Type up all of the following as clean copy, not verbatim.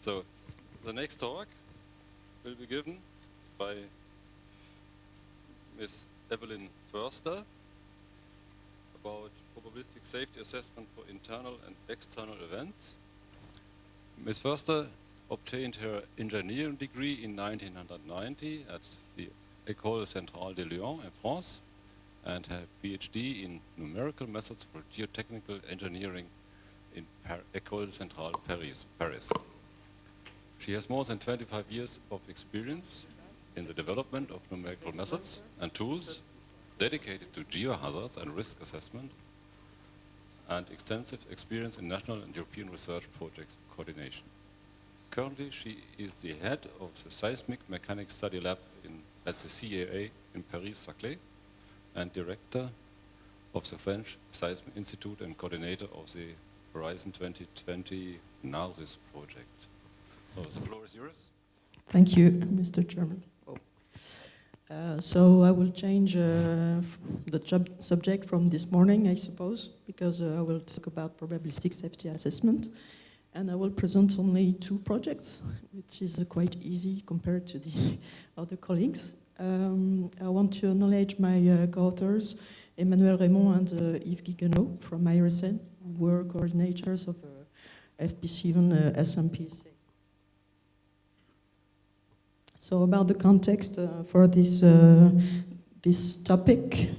So, the next talk will be given by Ms. Evelyn Förster about probabilistic safety assessment for internal and external events. Ms. Förster obtained her engineering degree in 1990 at the École Centrale de Lyon in France and her PhD in numerical methods for geotechnical engineering in École Centrale Paris. She has more than 25 years of experience in the development of numerical methods and tools dedicated to geohazard and risk assessment, and extensive experience in national and European research project coordination. Currently, she is the head of the Seismic Mechanics Study Lab at the CAA in Paris-Saclay, and director of the French Seismic Institute and coordinator of the Horizon 2020 NARSIS project. So the floor is yours. Thank you, Mr. Chairman. So I will change the subject from this morning, I suppose, because I will talk about probabilistic safety assessment, and I will present only 2 projects, which is quite easy compared to the other colleagues. I want to acknowledge my co-authors, Emmanuel Raymond and Yves Guiguenot from IRSN, who were coordinators of FP7 SMPC. So about the context for this topic.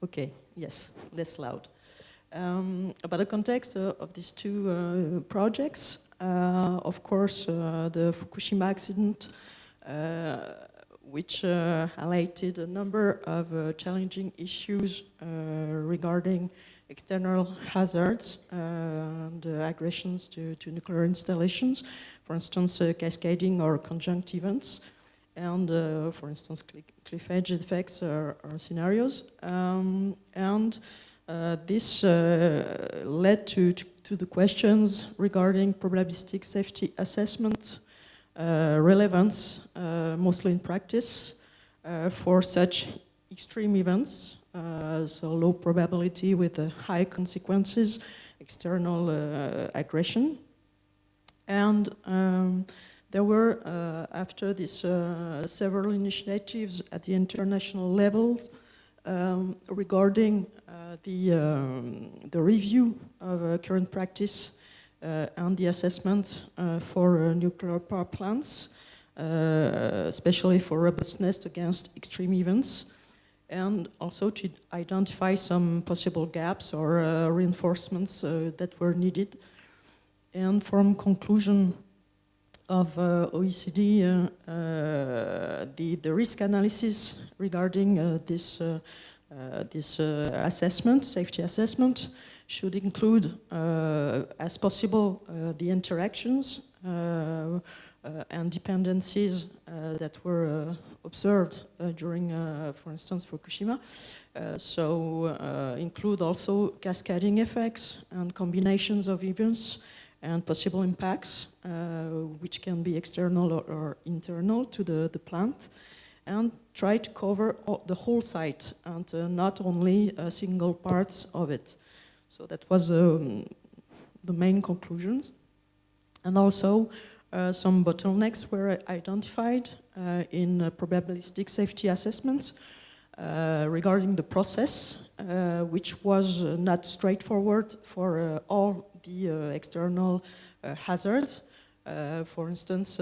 Okay, yes, less loud. About the context of these 2 projects, of course, the Fukushima accident, which highlighted a number of challenging issues regarding external hazards and aggressions to nuclear installations, for instance, cascading or conjunct events, and for instance, cliff edge effects or scenarios. This led to the questions regarding probabilistic safety assessment relevance, mostly in practice, for such extreme events. So low probability with high consequences, external aggression. And there were, after this, several initiatives at the international level regarding the review of current practice and the assessment for nuclear power plants, especially for robustness against extreme events, and also to identify some possible gaps or reinforcements that were needed. And from conclusion of OECD, the risk analysis regarding this assessment, safety assessment, should include, as possible, the interactions and dependencies that were observed during, for instance, Fukushima. So include also cascading effects and combinations of events and possible impacts, which can be external or internal to the plant, and try to cover the whole site and not only single parts of it. So that was the main conclusions. And also some bottlenecks were identified in probabilistic safety assessments regarding the process, which was not straightforward for all the external hazards. For instance,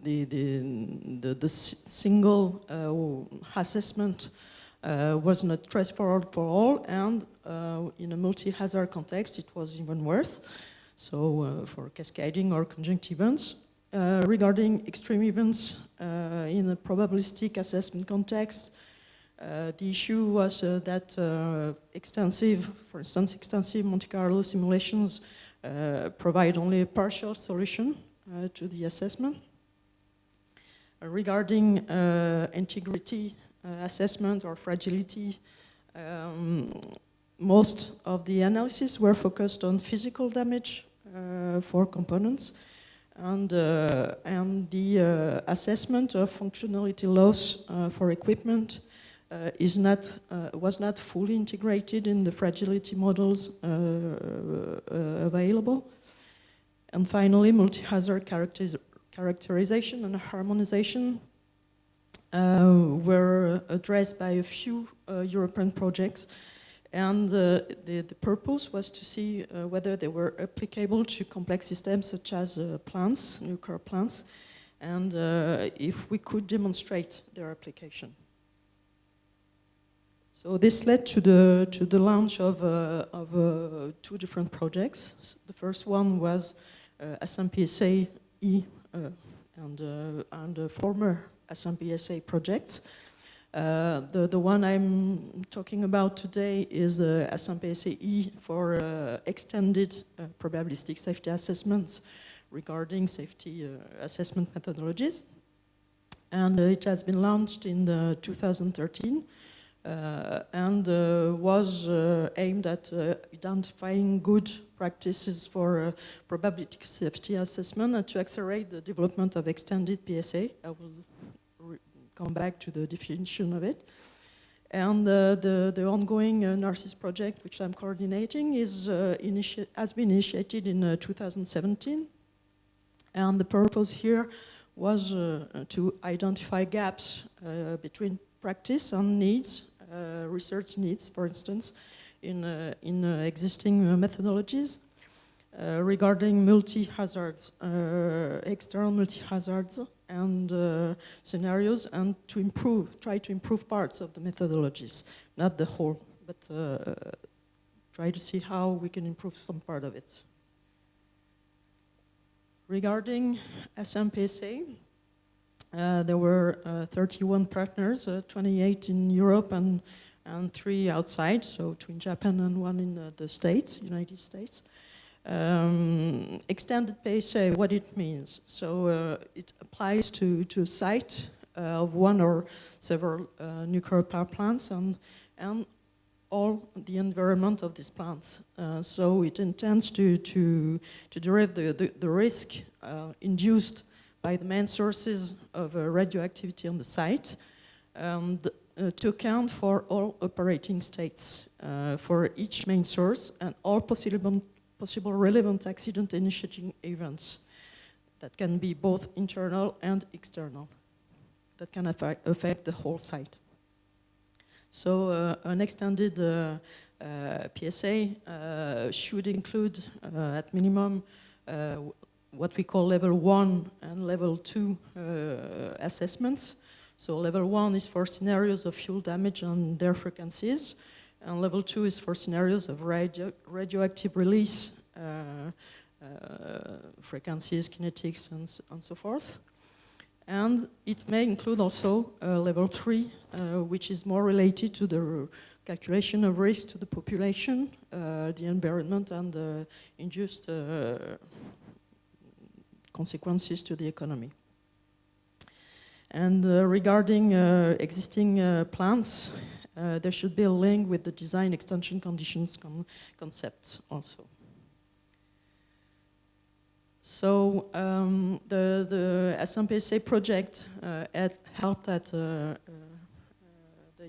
the single assessment was not straightforward for all, and in a multi-hazard context, it was even worse. So for cascading or conjunct events. Regarding extreme events in a probabilistic assessment context, the issue was that for instance, extensive Monte Carlo simulations provide only a partial solution to the assessment. Regarding integrity assessment or fragility, most of the analysis were focused on physical damage for components, and the assessment of functionality loss for equipment was not fully integrated in the fragility models available. And finally, multi-hazard characterization and harmonization were addressed by a few European projects, and the purpose was to see whether they were applicable to complex systems such as plants, nuclear plants, and if we could demonstrate their application. So this led to the launch of two different projects. The first one was SMPSA-E and former SMPSA projects. The one I'm talking about today is the SMPSA-E for extended probabilistic safety assessments regarding safety assessment methodologies. And it has been launched in 2013 and was aimed at identifying good practices for probabilistic safety assessment and to accelerate the development of extended PSA. I will come back to the definition of it. And the ongoing NARCISS project, which I'm coordinating, has been initiated in 2017. And the purpose here was to identify gaps between practice and needs, research needs, for instance, in existing methodologies regarding multi-hazards, external multi-hazards and scenarios, and to try to improve parts of the methodologies, not the whole, but try to see how we can improve some part of it. Regarding SMPSA, there were 31 partners, 28 in Europe and 3 outside, so 2 in Japan and 1 in the States, United States. Extended PSA, what it means. So it applies to a site of 1 or several nuclear power plants and all the environment of these plants. So it intends to derive the risk induced by the main sources of radioactivity on the site, and to account for all operating states for each main source and all possible relevant accident initiating events that can be both internal and external, that can affect the whole site. So an extended PSA should include at minimum what we call level 1 and level 2 assessments. So level 1 is for scenarios of fuel damage and their frequencies, and level 2 is for scenarios of radioactive release, frequencies, kinetics, and so forth. And it may include also level 3, which is more related to the calculation of risk to the population, the environment, and the induced consequences to the economy. And regarding existing plants, there should be a link with the design extension conditions concept also. So the SMPSA project helped at the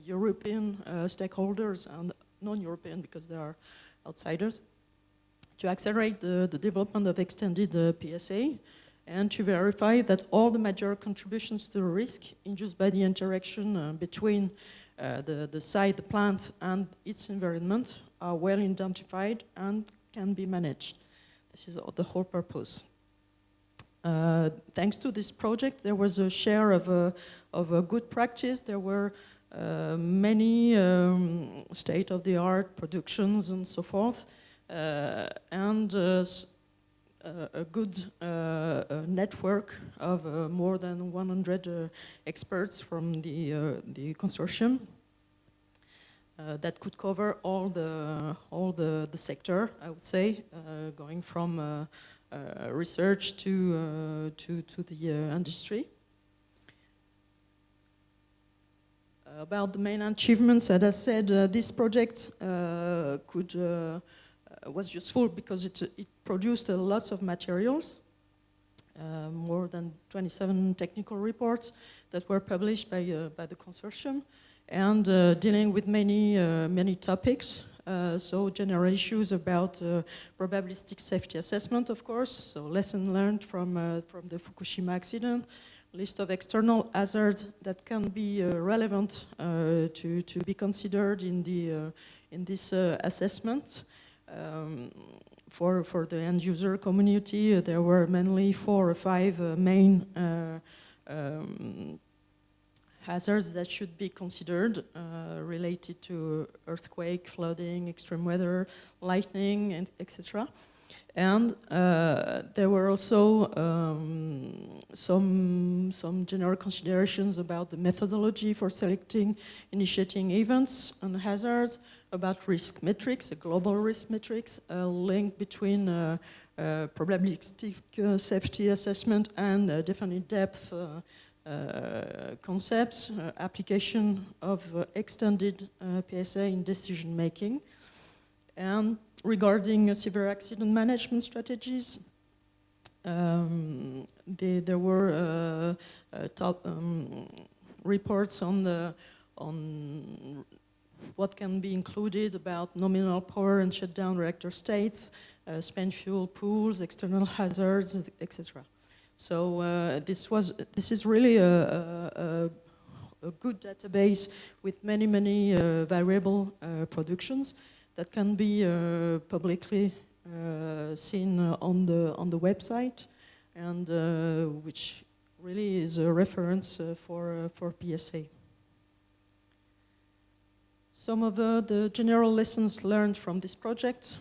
European stakeholders and non-European, because they are outsiders, to accelerate the development of extended PSA and to verify that all the major contributions to the risk induced by the interaction between the site, the plant, and its environment are well identified and can be managed. This is the whole purpose. Thanks to this project, there was a share of a good practice. There were many state-of-the-art productions and so forth, and a good network of more than 100 experts from the consortium that could cover all the sector, I would say, going from research to the industry. About the main achievements, as I said, this project was useful because it produced lots of materials, more than 27 technical reports that were published by the consortium, and dealing with many topics. So general issues about probabilistic safety assessment, of course, so lesson learned from the Fukushima accident, list of external hazards that can be relevant to be considered in this assessment. For the end user community, there were mainly 4 or 5 main hazards that should be considered related to earthquake, flooding, extreme weather, lightning, and etc. And there were also some general considerations about the methodology for selecting, initiating events and hazards, about risk metrics, a global risk metrics, a link between probabilistic safety assessment and definite depth concepts, application of extended PSA in decision making. And regarding severe accident management strategies, there were top reports on what can be included about nominal power and shutdown reactor states, spent fuel pools, external hazards, etc. So this is really a good database with many variable productions that can be publicly seen on the website, and which really is a reference for PSA. Some of the general lessons learned from this project.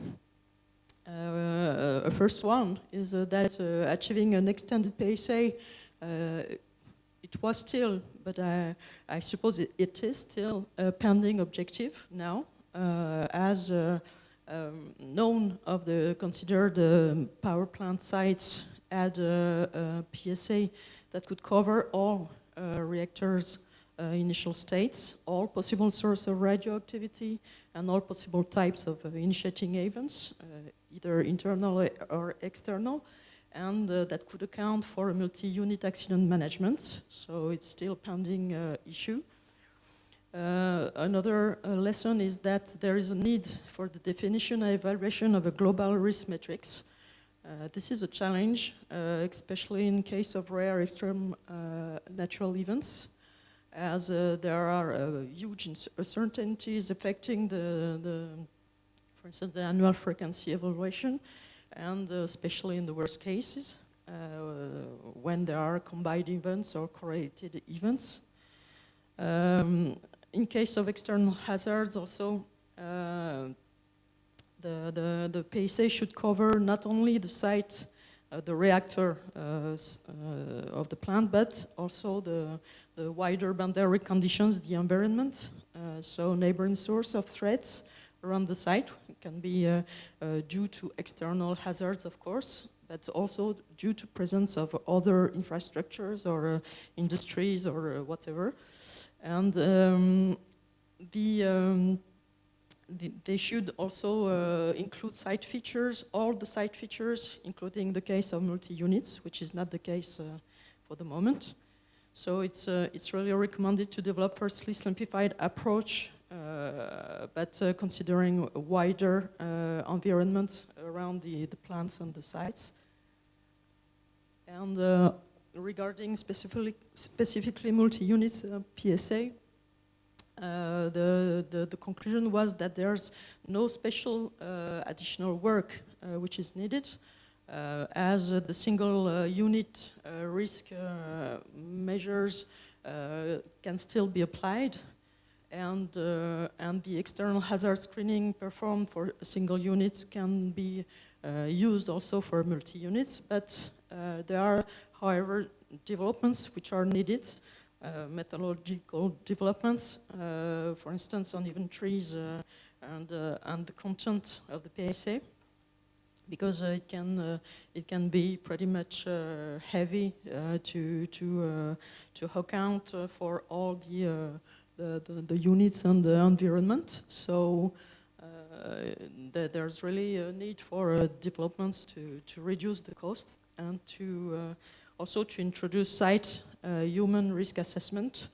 A first one is that achieving an extended PSA, it was still, but I suppose it is still a pending objective now, as none of the considered power plant sites had a PSA that could cover all reactors' initial states, all possible sources of radioactivity, and all possible types of initiating events, either internal or external, and that could account for a multi-unit accident management. So it's still a pending issue. Another lesson is that there is a need for the definition and evaluation of a global risk matrix. This is a challenge, especially in case of rare extreme natural events, as there are huge uncertainties affecting for instance, the annual frequency evaluation, and especially in the worst cases, when there are combined events or correlated events. In case of external hazards also, the PSA should cover not only the site, the reactor of the plant, but also the wider boundary conditions, the environment, so neighboring source of threats around the site. It can be due to external hazards, of course, but also due to presence of other infrastructures or industries or whatever. And they should also include site features, all the site features, including the case of multi-units, which is not the case for the moment. So it's really recommended to develop firstly simplified approach, but considering a wider environment around the plants and the sites. And regarding specifically multi-units PSA, the conclusion was that there's no special additional work which is needed, as the single unit risk measures can still be applied, and the external hazard screening performed for single units can be used also for multi-units, but there are, however, developments which are needed. Methodological developments, for instance, on inventories and the content of the PSA, because it can be pretty much heavy to account for all the units and the environment. So there's really a need for developments to reduce the cost and to also to introduce site human risk assessment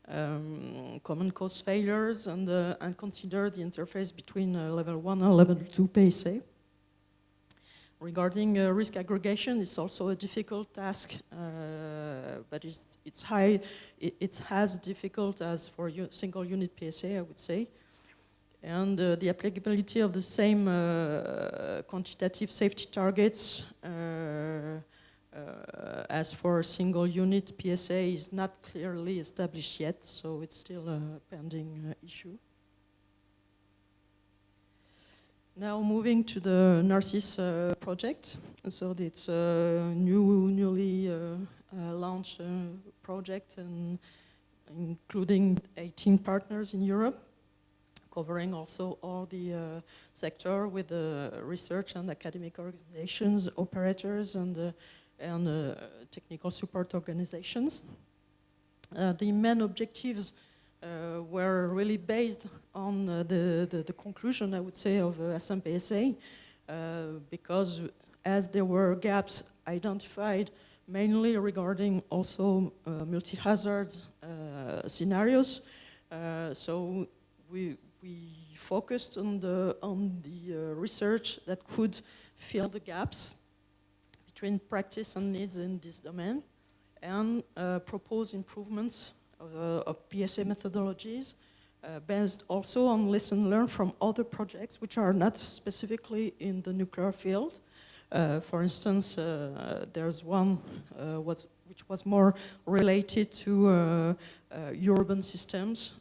common cause failures, and consider the interface between level 1 and level 2 PSA. Regarding risk aggregation, it's also a difficult task, but it's as difficult as for single unit PSA, I would say. And the applicability of the same quantitative safety targets as for single unit PSA is not clearly established yet, so it's still a pending issue. Now moving to the Narcissus project. So it's a newly launched project, and including 18 partners in Europe, covering also all the sector with research and academic organizations, operators, and technical support organizations. The main objectives were really based on the conclusion, I would say, of SMPSA, because as there were gaps identified mainly regarding also multi-hazard scenarios, so we focused on the research that could fill the gaps between practice and needs in this domain, and propose improvements of PSA methodologies based also on lessons learned from other projects which are not specifically in the nuclear field. For instance, there's one which was more related to urban systems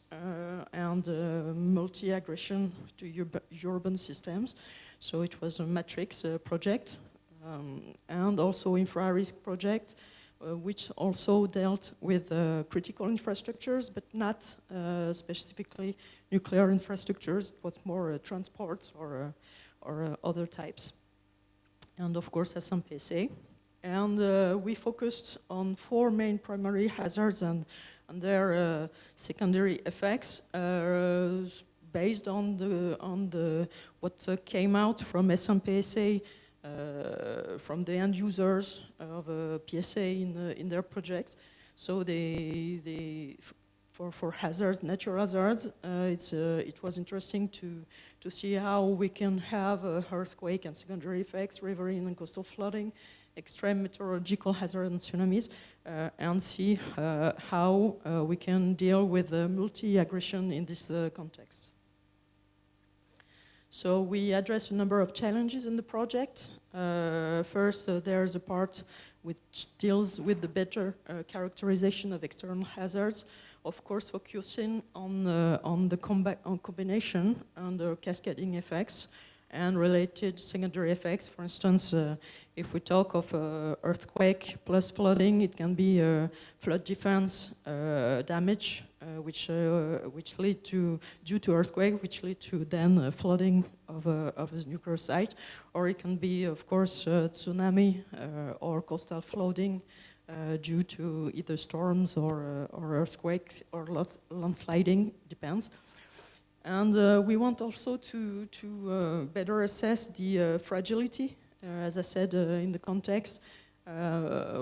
and multi-aggression to urban systems. So it was a matrix project, and also infra-risk project, which also dealt with critical infrastructures, but not specifically nuclear infrastructures. It was more transports or other types. And of course, SMPSA. And we focused on 4 main primary hazards and their secondary effects based on what came out from SMPSA. From the end users of PSA in their project. So for hazards, natural hazards, it was interesting to see how we can have earthquake and secondary effects, riverine and coastal flooding, extreme meteorological hazards and tsunamis, and see how we can deal with multi-aggression in this context. So we address a number of challenges in the project. First, there's a part which deals with the better characterization of external hazards, of course focusing on the combination and the cascading effects and related secondary effects. For instance, if we talk of earthquake plus flooding, it can be flood defense damage, which lead to, due to earthquake, which lead to then flooding of a nuclear site, or it can be, of course, tsunami or coastal flooding due to either storms or earthquakes or landsliding, depends. And we want also to better assess the fragility. As I said in the context,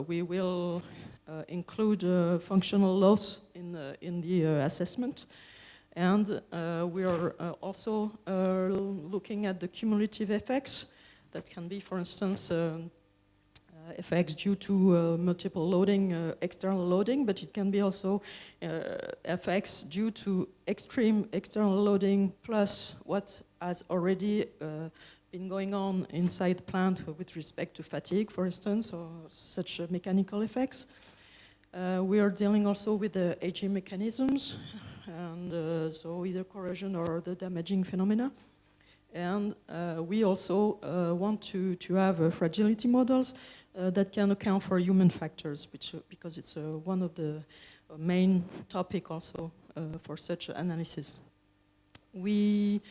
we will include functional loss in the assessment. And we are also looking at the cumulative effects that can be, for instance, effects due to multiple loading, external loading, but it can be also effects due to extreme external loading plus what has already been going on inside the plant with respect to fatigue, for instance, or such mechanical effects. We are dealing also with the aging mechanisms, and so either corrosion or the damaging phenomena. And we also want to have fragility models that can account for human factors, because it's one of the main topic also for such analysis. We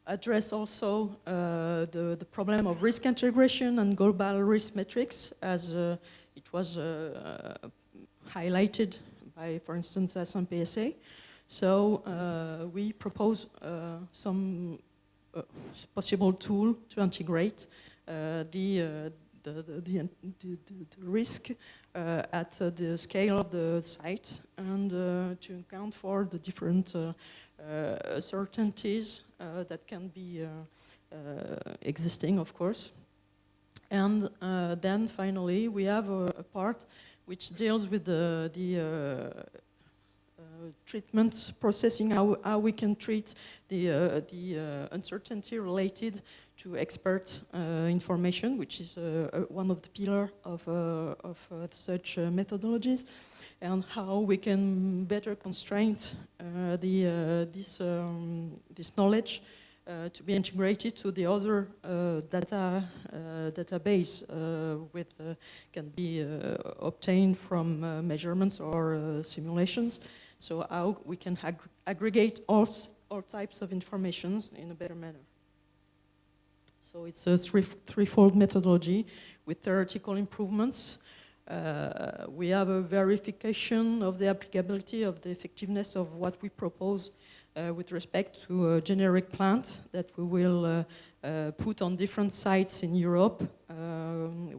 address also the problem of risk integration and global risk metrics, as it was highlighted by, for instance, SMPSA. So we propose some possible tool to integrate the risk at the scale of the site and to account for the different certainties that can be existing, of course. And then finally, we have a part which deals with the treatment processing, how we can treat the uncertainty related to expert information, which is one of the pillars of such methodologies, and how we can better constrain this knowledge to be integrated to the other database can be obtained from measurements or simulations. So how we can aggregate all types of informations in a better manner. So it's a threefold methodology with theoretical improvements. We have a verification of the applicability of the effectiveness of what we propose with respect to a generic plant that we will put on different sites in Europe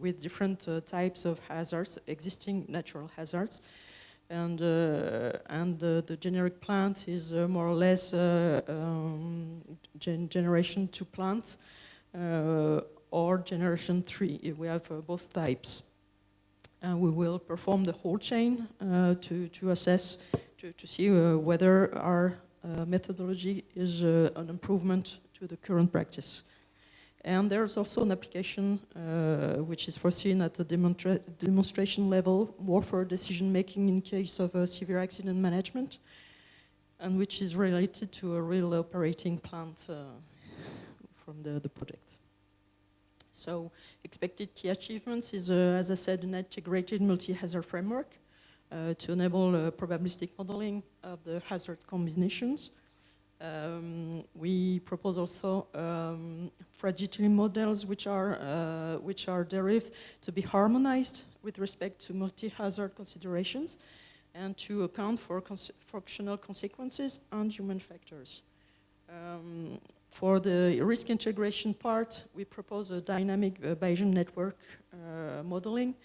with different types of hazards, existing natural hazards. And the generic plant is more or less generation 2 plant or generation 3. We have both types. And we will perform the whole chain to assess, to see whether our methodology is an improvement to the current practice. And there's also an application which is foreseen at the demonstration level, more for decision-making in case of severe accident management, and which is related to a real operating plant from the project. So expected key achievements is, as I said, an integrated multi-hazard framework to enable probabilistic modeling of the hazard combinations. We propose also fragility models which are derived to be harmonized with respect to multi-hazard considerations and to account for functional consequences and human factors. For the risk integration part, we propose a dynamic Bayesian network modeling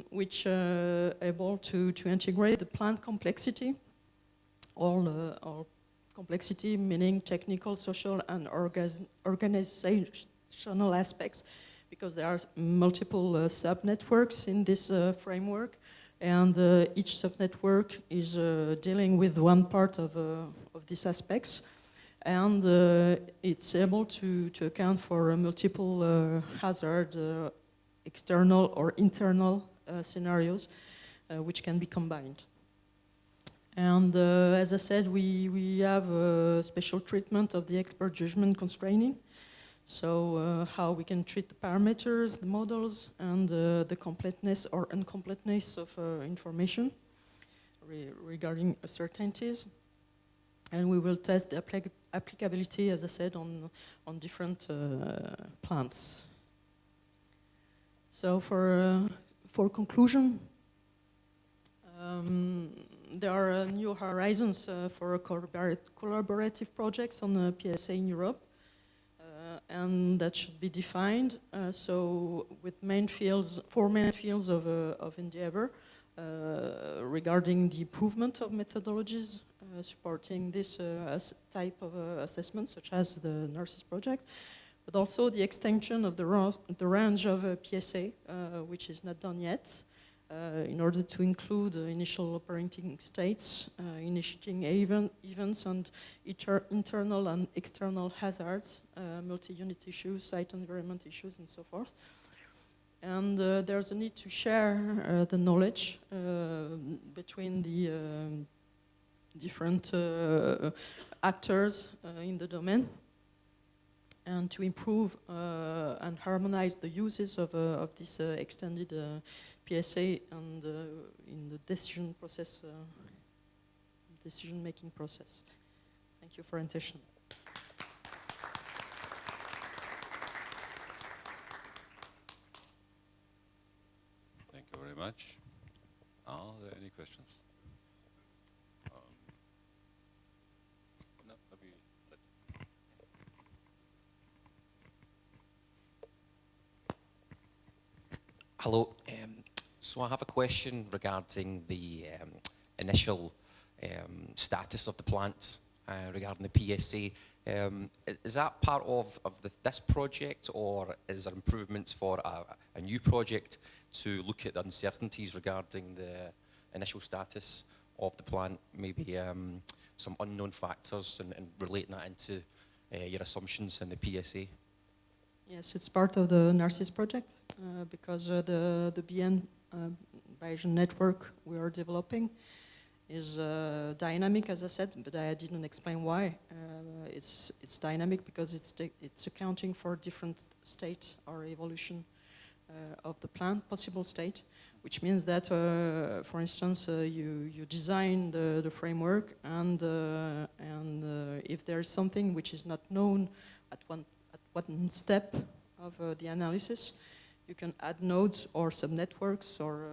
which able to integrate the plant complexity, all complexity, meaning technical, social, and organizational aspects, because there are multiple sub-networks in this framework, and each sub-network is dealing with one part of these aspects, and it's able to account for multiple hazard, external or internal scenarios, which can be combined. And as I said, we have a special treatment of the expert judgment constraining. So how we can treat the parameters, the models, and the completeness or incompleteness of information regarding certainties. And we will test the applicability, as I said, on different plants. So for conclusion, there are new horizons for collaborative projects on the PSA in Europe, and that should be defined. So with four main fields of endeavor regarding the improvement of methodologies supporting this type of assessment, such as the nurses project, but also the extension of the range of PSA, which is not done yet, in order to include initial operating states, initiating events and internal and external hazards, multi-unit issues, site environment issues, and so forth. And there's a need to share the knowledge between the different actors in the domain, and to improve and harmonize the uses of this extended PSA and in the decision process, decision-making process. Thank you for attention. Thank you very much. Are there any questions? No, maybe Hello. So I have a question regarding the initial status of the plant regarding the PSA. Is that part of this project, or is there improvements for a new project to look at the uncertainties regarding the initial status of the plant, maybe some unknown factors, and relating that into your assumptions in the PSA? Yes, it's part of the Narcissus project because the BN Bayesian network we are developing is dynamic, as I said, but I didn't explain why. It's dynamic because it's accounting for different state or evolution of the plant, possible state, which means that, for instance, you design the framework, and if there's something which is not known at one step of the analysis, you can add nodes or subnetworks, or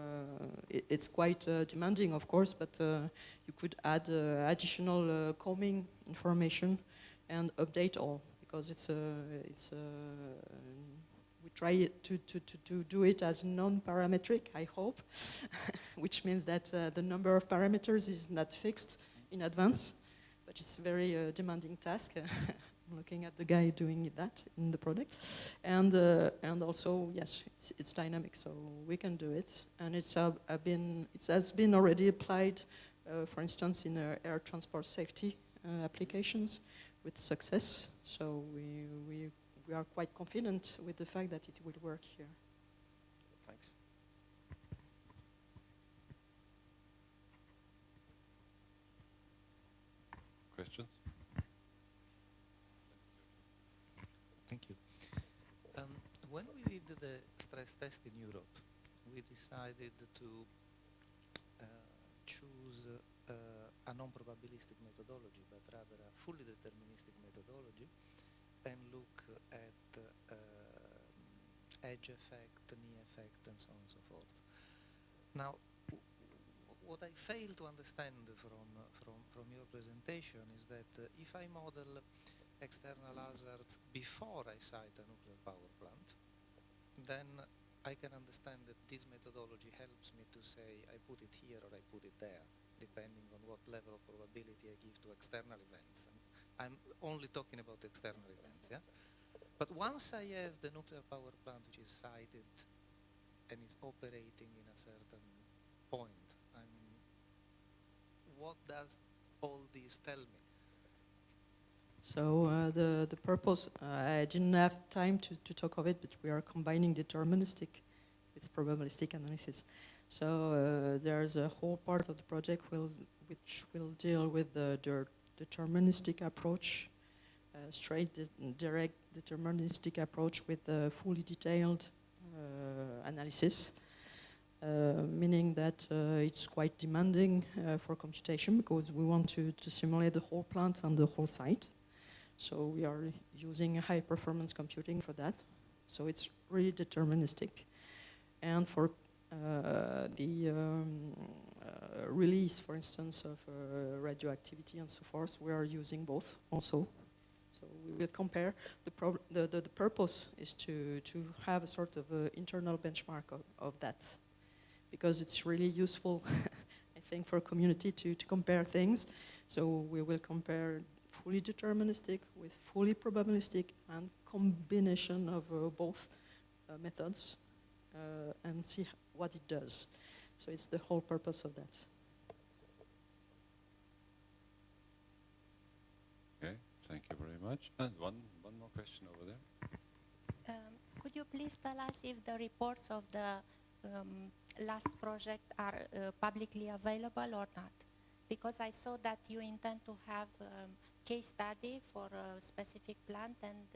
it's quite demanding, of course, but you could add additional combing information and update all, because we try to do it as non-parametric, I hope, which means that the number of parameters is not fixed in advance, but it's a very demanding task. I'm looking at the guy doing that in the project, and also, yes, it's dynamic, so we can do it, and it has been already applied, for instance, in air transport safety applications with success. So we are quite confident with the fact that it will work here. Thanks. Questions? Thank you. When we did the stress test in Europe, we decided to choose a non-probabilistic methodology, but rather a fully deterministic methodology, and look at edge effect, knee effect, and so on and so forth. Now, what I fail to understand from your presentation is that if I model external hazards before I site a nuclear power plant, then I can understand that this methodology helps me to say I put it here or I put it there, depending on what level of probability I give to external events. And I'm only talking about external events, yeah? But once I have the nuclear power plant which is sited and is operating in a certain point, I mean, what does all this tell me? So the purpose, I didn't have time to talk of it, but we are combining deterministic with probabilistic analysis. So there's a whole part of the project which will deal with the deterministic approach, direct deterministic approach with a fully detailed analysis, meaning that it's quite demanding for computation, because we want to simulate the whole plant and the whole site. So we are using high performance computing for that. So it's really deterministic. And for the release, for instance, of radioactivity and so forth, we are using both also. So we will compare. The purpose is to have a sort of internal benchmark of that, because it's really useful, I think, for a community to compare things. So we will compare fully deterministic with fully probabilistic, and combination of both methods, and see what it does. So it's the whole purpose of that. Okay, thank you very much. And one more question over there. Could you please tell us if the reports of the last project are publicly available or not? Because I saw that you intend to have case study for a specific plant, and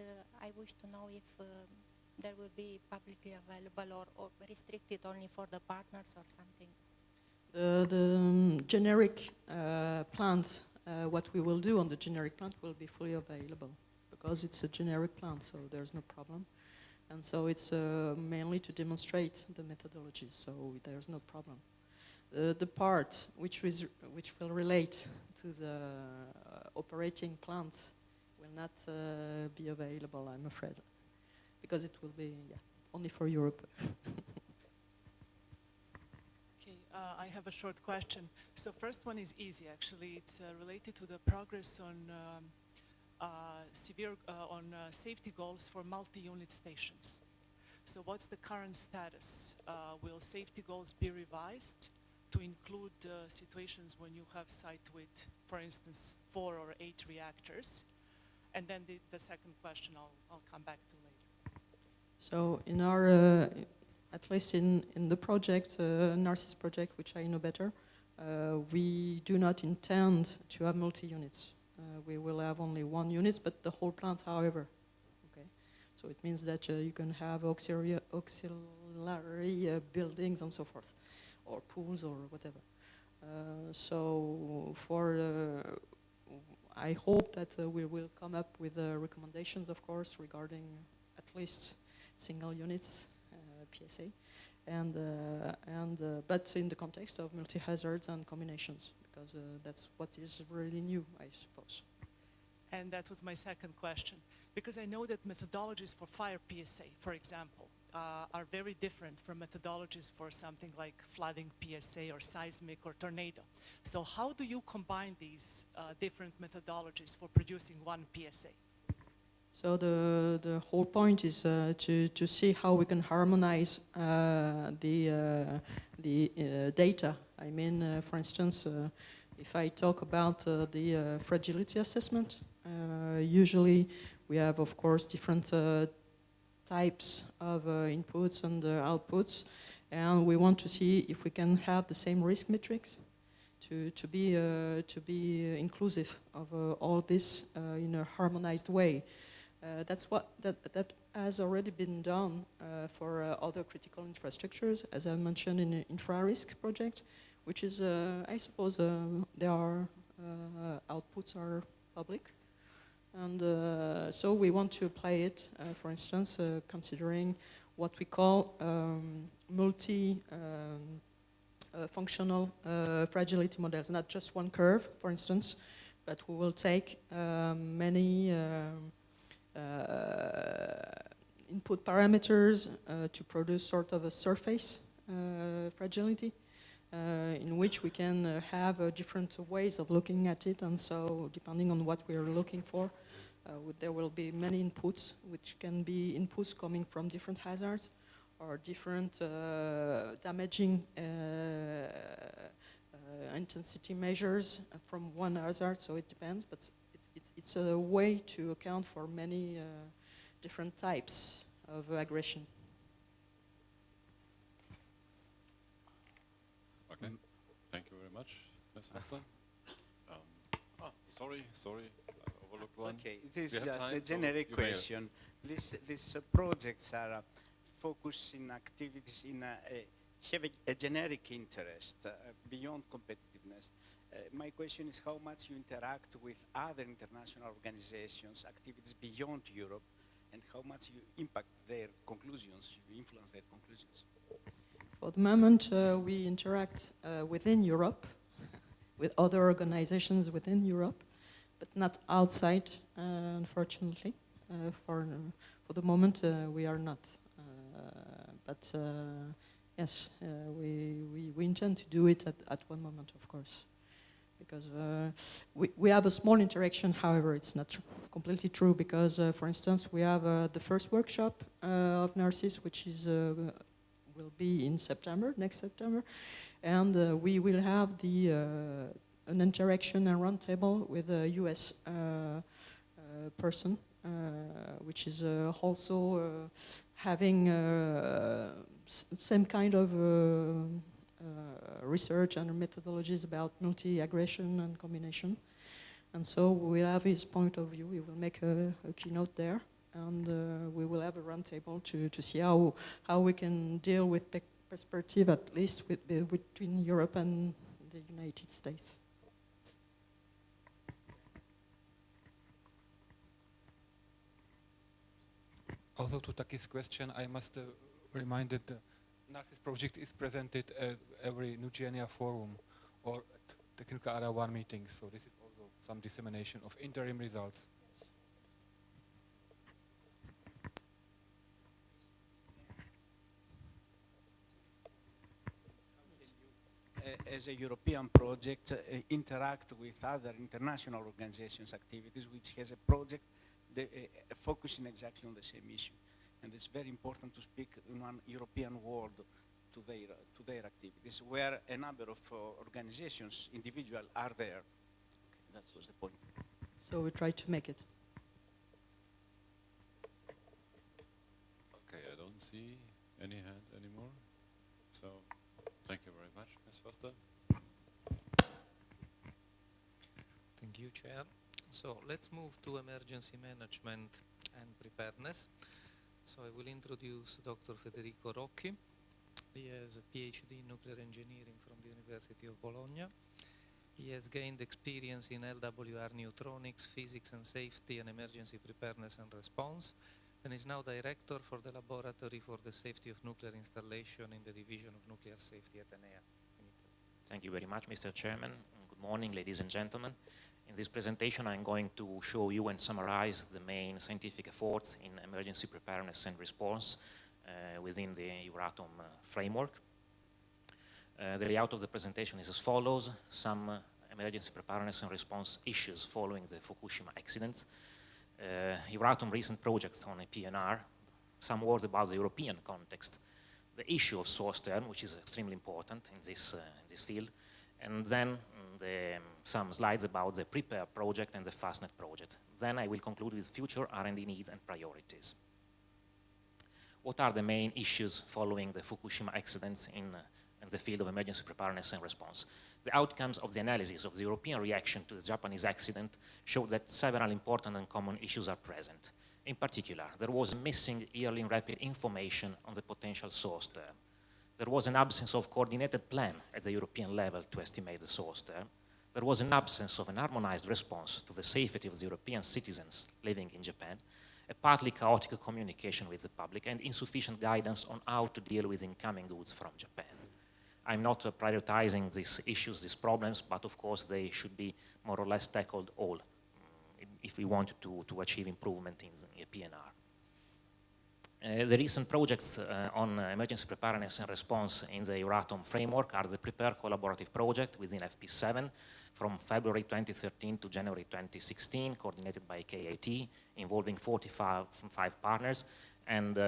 I wish to know if there will be publicly available or restricted only for the partners or something. The generic plant, what we will do on the generic plant will be fully available, because it's a generic plant, so there's no problem. And so it's mainly to demonstrate the methodologies, so there's no problem. The part which will relate to the operating plant will not be available, I'm afraid, because it will be only for Europe. I have a short question. So first one is easy, actually. It's related to the progress on safety goals for multi-unit stations. So what's the current status? Will safety goals be revised to include situations when you have site with, for instance, 4 or 8 reactors? And then the second question I'll come back to later. So in our, at least in the project, Narcissus project, which I know better, we do not intend to have multi-units. We will have only one unit, but the whole plant, however. Okay, so it means that you can have auxiliary buildings and so forth, or pools or whatever. So for I hope that we will come up with recommendations, of course, regarding at least single units, PSA, but in the context of multi-hazards and combinations, because that's what is really new, I suppose. And that was my second question, because I know that methodologies for fire PSA, for example, are very different from methodologies for something like flooding PSA or seismic or tornado. So how do you combine these different methodologies for producing one PSA? So the whole point is to see how we can harmonize the data. I mean, for instance, if I talk about the fragility assessment, usually we have, of course, different types of inputs and outputs, and we want to see if we can have the same risk metrics to be inclusive of all this in a harmonized way. That's what that has already been done for other critical infrastructures, as I mentioned in the infra-risk project, which is, I suppose, their outputs are public. And so we want to apply it, for instance, considering what we call multi-functional fragility models, not just one curve, for instance, but we will take many input parameters to produce sort of a surface fragility, in which we can have different ways of looking at it, and so depending on what we are looking for, there will be many inputs, which can be inputs coming from different hazards or different damaging intensity measures from one hazard, so it depends, but it's a way to account for many different types of aggression. Okay, thank you very much, Ms. Foster. Sorry, I overlooked one. Okay, this We is have just time, a so generic you may- question. These projects are focusing activities in have a generic interest beyond competitiveness. My question is how much you interact with other international organizations, activities beyond Europe, and how much you impact their conclusions, you influence their conclusions. For the moment, we interact within Europe, with other organizations within Europe, but not outside, unfortunately. For the moment, we are not. But yes, we intend to do it at one moment, of course. Because we have a small interaction, however, it's not completely true, because, for instance, we have the first workshop of Narcissus, which is will be in September, next September, and we will have an interaction and roundtable with a US person, which is also having same kind of research and methodologies about multi-aggression and combination. And so we'll have his point of view. He will make a keynote there, and we will have a roundtable to see how we can deal with perspective, at least between Europe and the United States. Also to Taki's question, I must remind that the Narcissus project is presented at every Nuclear Forum or at Technical Area 1 meetings, so this is also some dissemination of interim results. as a European project, interact with other international organizations' activities, which has a project focusing exactly on the same issue. And it's very important to speak in one European world to their activities, where a number of organizations, individual, are there. Okay, that was the point. So we try to make it. Okay, I don't see any hand anymore. So, thank you very much, Ms. Foster. Thank you, Chair. So let's move to emergency management and preparedness. So I will introduce Dr. Federico Rocchi. He has a PhD in nuclear engineering from the University of Bologna. He has gained experience in LWR neutronics, physics and safety, and emergency preparedness and response, and is now director for the Laboratory for the Safety of Nuclear Installation in the Division of Nuclear Safety at ENEA. Thank you very much, Mr. Chairman. Good morning, ladies and gentlemen. In this presentation, I'm going to show you and summarize the main scientific efforts in emergency preparedness and response within the Euratom framework. The layout of the presentation is as follows: some emergency preparedness and response issues following the Fukushima accidents, Euratom recent projects on a PNR, some words about the European context, the issue of source term, which is extremely important in this field, and then some slides about the PREPARE project and the FASTNet project. Then I will conclude with future R&D needs and priorities. What are the main issues following the Fukushima accidents in the field of emergency preparedness and response? The outcomes of the analysis of the European reaction to the Japanese accident showed that several important and common issues are present. In particular, there was missing yearly and rapid information on the potential source term. There was an absence of coordinated plan at the European level to estimate the source term. There was an absence of an harmonized response to the safety of the European citizens living in Japan, a partly chaotic communication with the public, and insufficient guidance on how to deal with incoming goods from Japan. I'm not prioritizing these issues, these problems, but of course they should be more or less tackled all if we want to achieve improvement in the PNR. The recent projects on emergency preparedness and response in the Euratom framework are the PREPARE collaborative project within FP7 from February 2013 to January 2016, coordinated by KAT, involving 45 partners and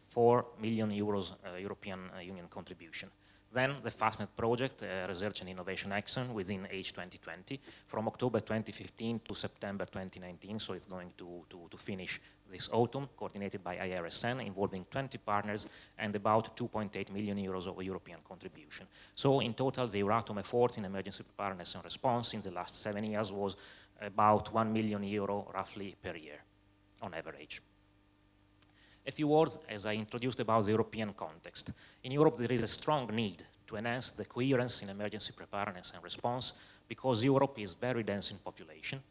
4 million euros European Union contribution. Then the FASTNet project, Research and Innovation Action within H2020, from October 2015 to September 2019, so it's going to finish this autumn, coordinated by IRSN, involving 20 partners and about 2.8 million euros of European contribution. So in total, the Euratom efforts in emergency preparedness and response in the last 7 years was about 1 million euro roughly per year, on average. A few words, as I introduced, about the European context. In Europe, there is a strong need to enhance the coherence in emergency preparedness and response because Europe is very dense in population,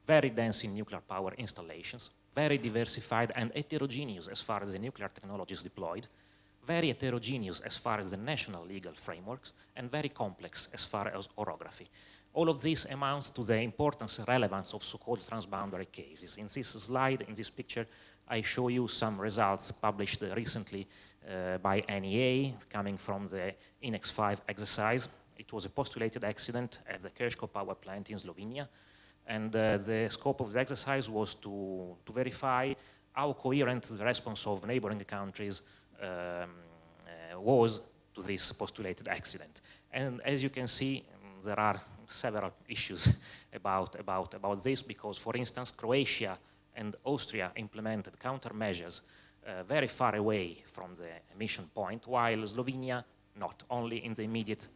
very dense in nuclear power installations, very diversified and heterogeneous as far as the nuclear technologies deployed, very heterogeneous as far as the national legal frameworks, and very complex as far as orography. All of this amounts to the importance and relevance of so-called transboundary cases. In this slide, in this picture, I show you some results published recently by NEA coming from the INEX-5 exercise. It was a postulated accident at the Krško power plant in Slovenia, and the scope of the exercise was to verify how coherent the response of neighboring countries was to this postulated accident. And as you can see, there are several issues about this because, for instance, Croatia and Austria implemented countermeasures very far away from the emission point, while Slovenia not, only in the immediate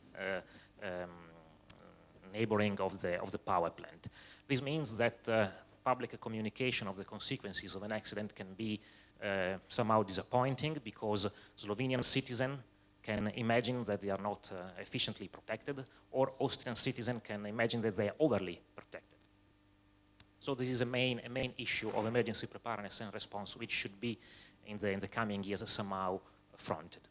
neighboring of the power plant. This means that public communication of the consequences of an accident can be somehow disappointing because Slovenian citizens can imagine that they are not efficiently protected, or Austrian citizens can imagine that they are overly protected. So this is a main issue of emergency preparedness and response, which should be in the coming years somehow fronted.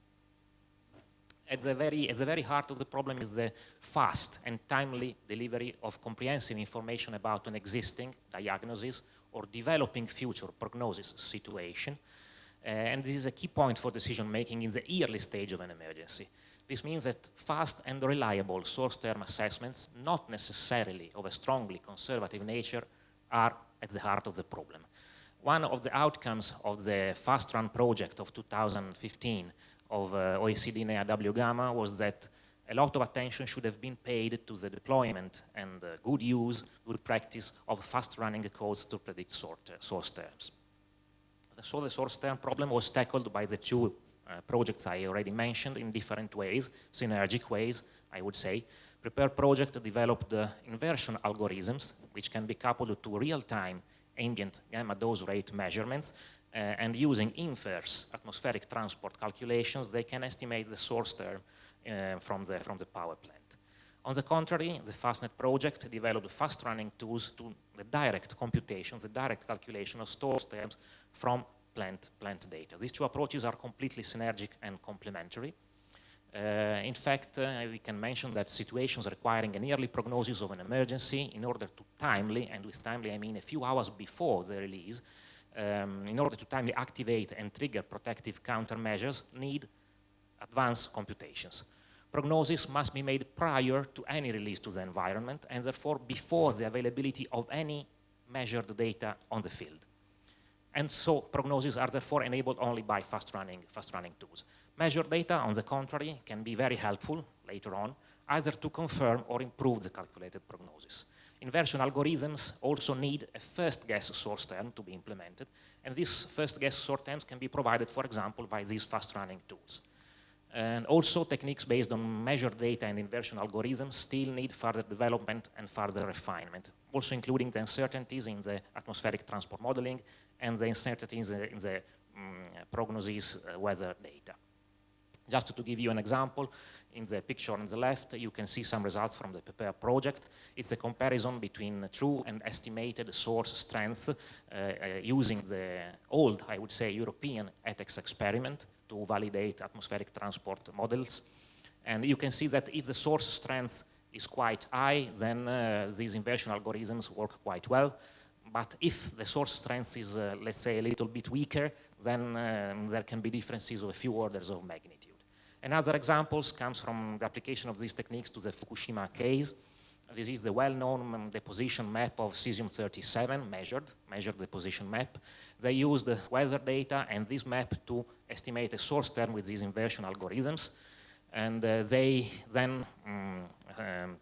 At the very heart of the problem is the fast and timely delivery of comprehensive information about an existing diagnosis or developing future prognosis situation. And this is a key point for decision making in the early stage of an emergency, This means that fast and reliable source term assessments, not necessarily of a strongly conservative nature, are at the heart of the problem. One of the outcomes of the Fast Run project of 2015 of OECD NEA-W Gamma was that a lot of attention should have been paid to the deployment and good use, good practice of fast-running codes to predict source terms. So the source term problem was tackled by the two projects I already mentioned in different ways, synergic ways, I would say. Prepare project developed inversion algorithms, which can be coupled to real-time ambient gamma dose rate measurements, and using inverse atmospheric transport calculations, they can estimate the source term from the power plant. On the contrary, the FastNet project developed fast-running tools to the direct computations, the direct calculation of source terms from plant data. These two approaches are completely synergic and complementary. In fact, we can mention that situations requiring an early prognosis of an emergency in order to timely, and with timely I mean a few hours before the release, in order to timely activate and trigger protective countermeasures, need advanced computations. Prognosis must be made prior to any release to the environment, and therefore before the availability of any measured data on the field. And so prognoses are therefore enabled only by fast-running tools. Measured data, on the contrary, can be very helpful later on, either to confirm or improve the calculated prognosis. Inversion algorithms also need a first guess source term to be implemented, and these first guess source terms can be provided, for example, by these fast-running tools. And also techniques based on measured data and inversion algorithms still need further development and further refinement, also including the uncertainties in the atmospheric transport modeling and the uncertainties in the prognosis weather data. Just to give you an example, in the picture on the left, you can see some results from the PREPARE project. It's a comparison between true and estimated source strengths using the old, I would say, European ETEX experiment to validate atmospheric transport models. And you can see that if the source strength is quite high, then these inversion algorithms work quite well. But if the source strength is, let's say, a little bit weaker, then there can be differences of a few orders of magnitude. Another examples comes from the application of these techniques to the Fukushima case. This is the well-known deposition map of cesium-37, measured deposition map. They used the weather data and this map to estimate a source term with these inversion algorithms. And they then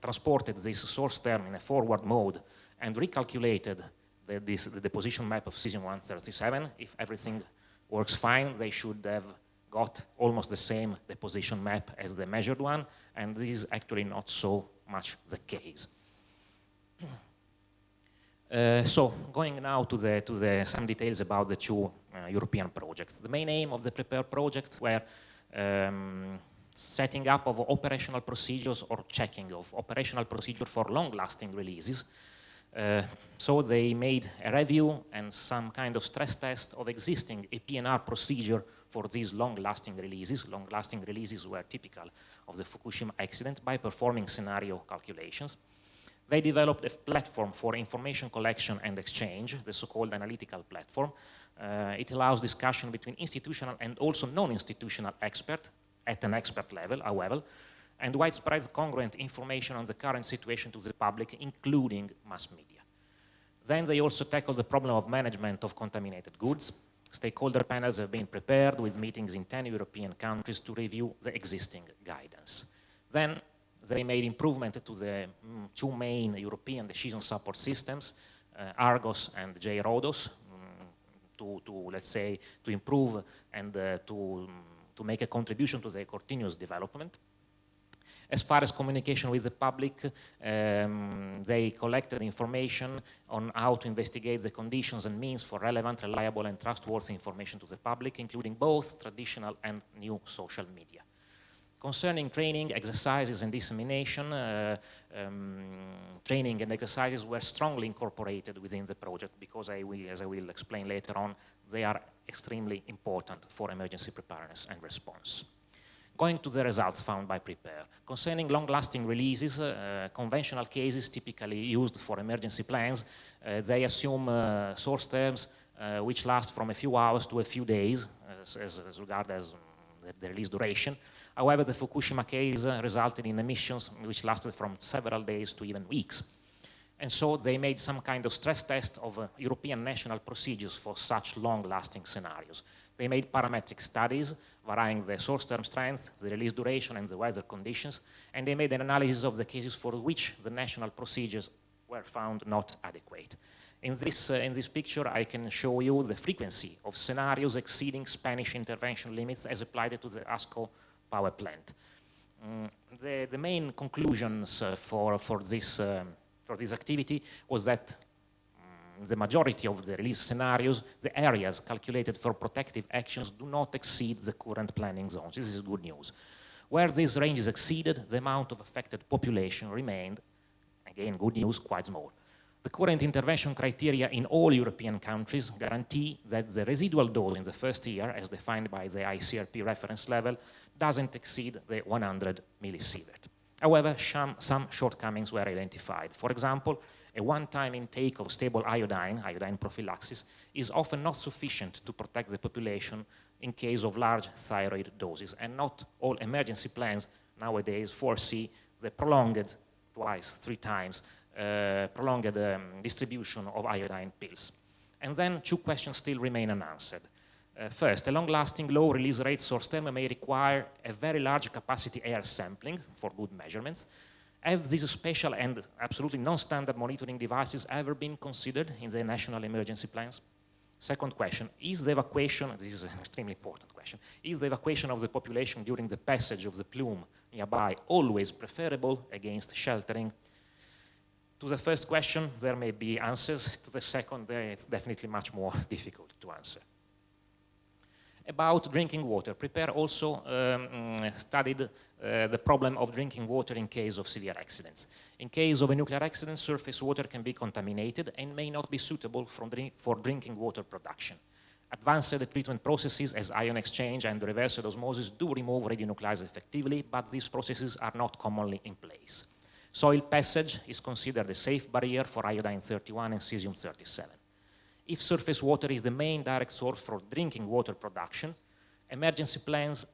transported this source term in a forward mode and recalculated the deposition map of cesium-137. If everything works fine, they should have got almost the same deposition map as the measured one, and this is actually not so much the case. So going now to some details about the two European projects. The main aim of the PREPARE project were setting up of operational procedures or checking of operational procedure for long-lasting releases. So they made a review and some kind of stress test of existing APNR procedure for these long-lasting releases. Long-lasting releases were typical of the Fukushima accident by performing scenario calculations. They developed a platform for information collection and exchange, the so-called analytical platform. It allows discussion between institutional and also non-institutional experts at an expert level, however, and widespread congruent information on the current situation to the public, including mass media. Then they also tackled the problem of management of contaminated goods. Stakeholder panels have been prepared with meetings in 10 European countries to review the existing guidance. Then they made improvement to the two main European decision support systems, Argos and JRODOS, let's say, to improve and to make a contribution to their continuous development. As far as communication with the public, they collected information on how to investigate the conditions and means for relevant, reliable, and trustworthy information to the public, including both traditional and new social media. Concerning training, exercises, and dissemination, training and exercises were strongly incorporated within the project because, as I will explain later on, they are extremely important for emergency preparedness and response. Going to the results found by PREPARE. Concerning long-lasting releases, conventional cases typically used for emergency plans, they assume source terms which last from a few hours to a few days as regard as the release duration. However, the Fukushima case resulted in emissions which lasted from several days to even weeks. And so they made some kind of stress test of European national procedures for such long-lasting scenarios. They made parametric studies varying the source term strength, the release duration, and the weather conditions, and they made an analysis of the cases for which the national procedures were found not adequate. In this picture, I can show you the frequency of scenarios exceeding Spanish intervention limits as applied to the ASCO power plant. The main conclusions for this activity was that the majority of the release scenarios, the areas calculated for protective actions do not exceed the current planning zones. This is good news. Where these ranges exceeded, the amount of affected population remained, again, good news, quite small. The current intervention criteria in all European countries guarantee that the residual dose in the first year, as defined by the ICRP reference level, doesn't exceed the 100 millisievert. However, some shortcomings were identified. For example, a one-time intake of stable iodine prophylaxis, is often not sufficient to protect the population in case of large thyroid doses, and not all emergency plans nowadays foresee the prolonged, twice, 3 times, prolonged distribution of iodine pills. And then 2 questions still remain unanswered. First, a long-lasting low release rate source term may require a very large capacity air sampling for good measurements. Have these special and absolutely non-standard monitoring devices ever been considered in the national emergency plans? Second question, is the evacuation, this is an extremely important question, is the evacuation of the population during the passage of the plume nearby always preferable against sheltering? To the first question, there may be answers. To the second, it's definitely much more difficult to answer. About drinking water, Prepare also studied the problem of drinking water in case of severe accidents. In case of a nuclear accident, surface water can be contaminated and may not be suitable for drinking water production. Advanced treatment processes as ion exchange and reverse osmosis do remove radionuclides effectively, but these processes are not commonly in place. Soil passage is considered a safe barrier for iodine-31 and cesium-37. If surface water is the main direct source for drinking water production, emergency plans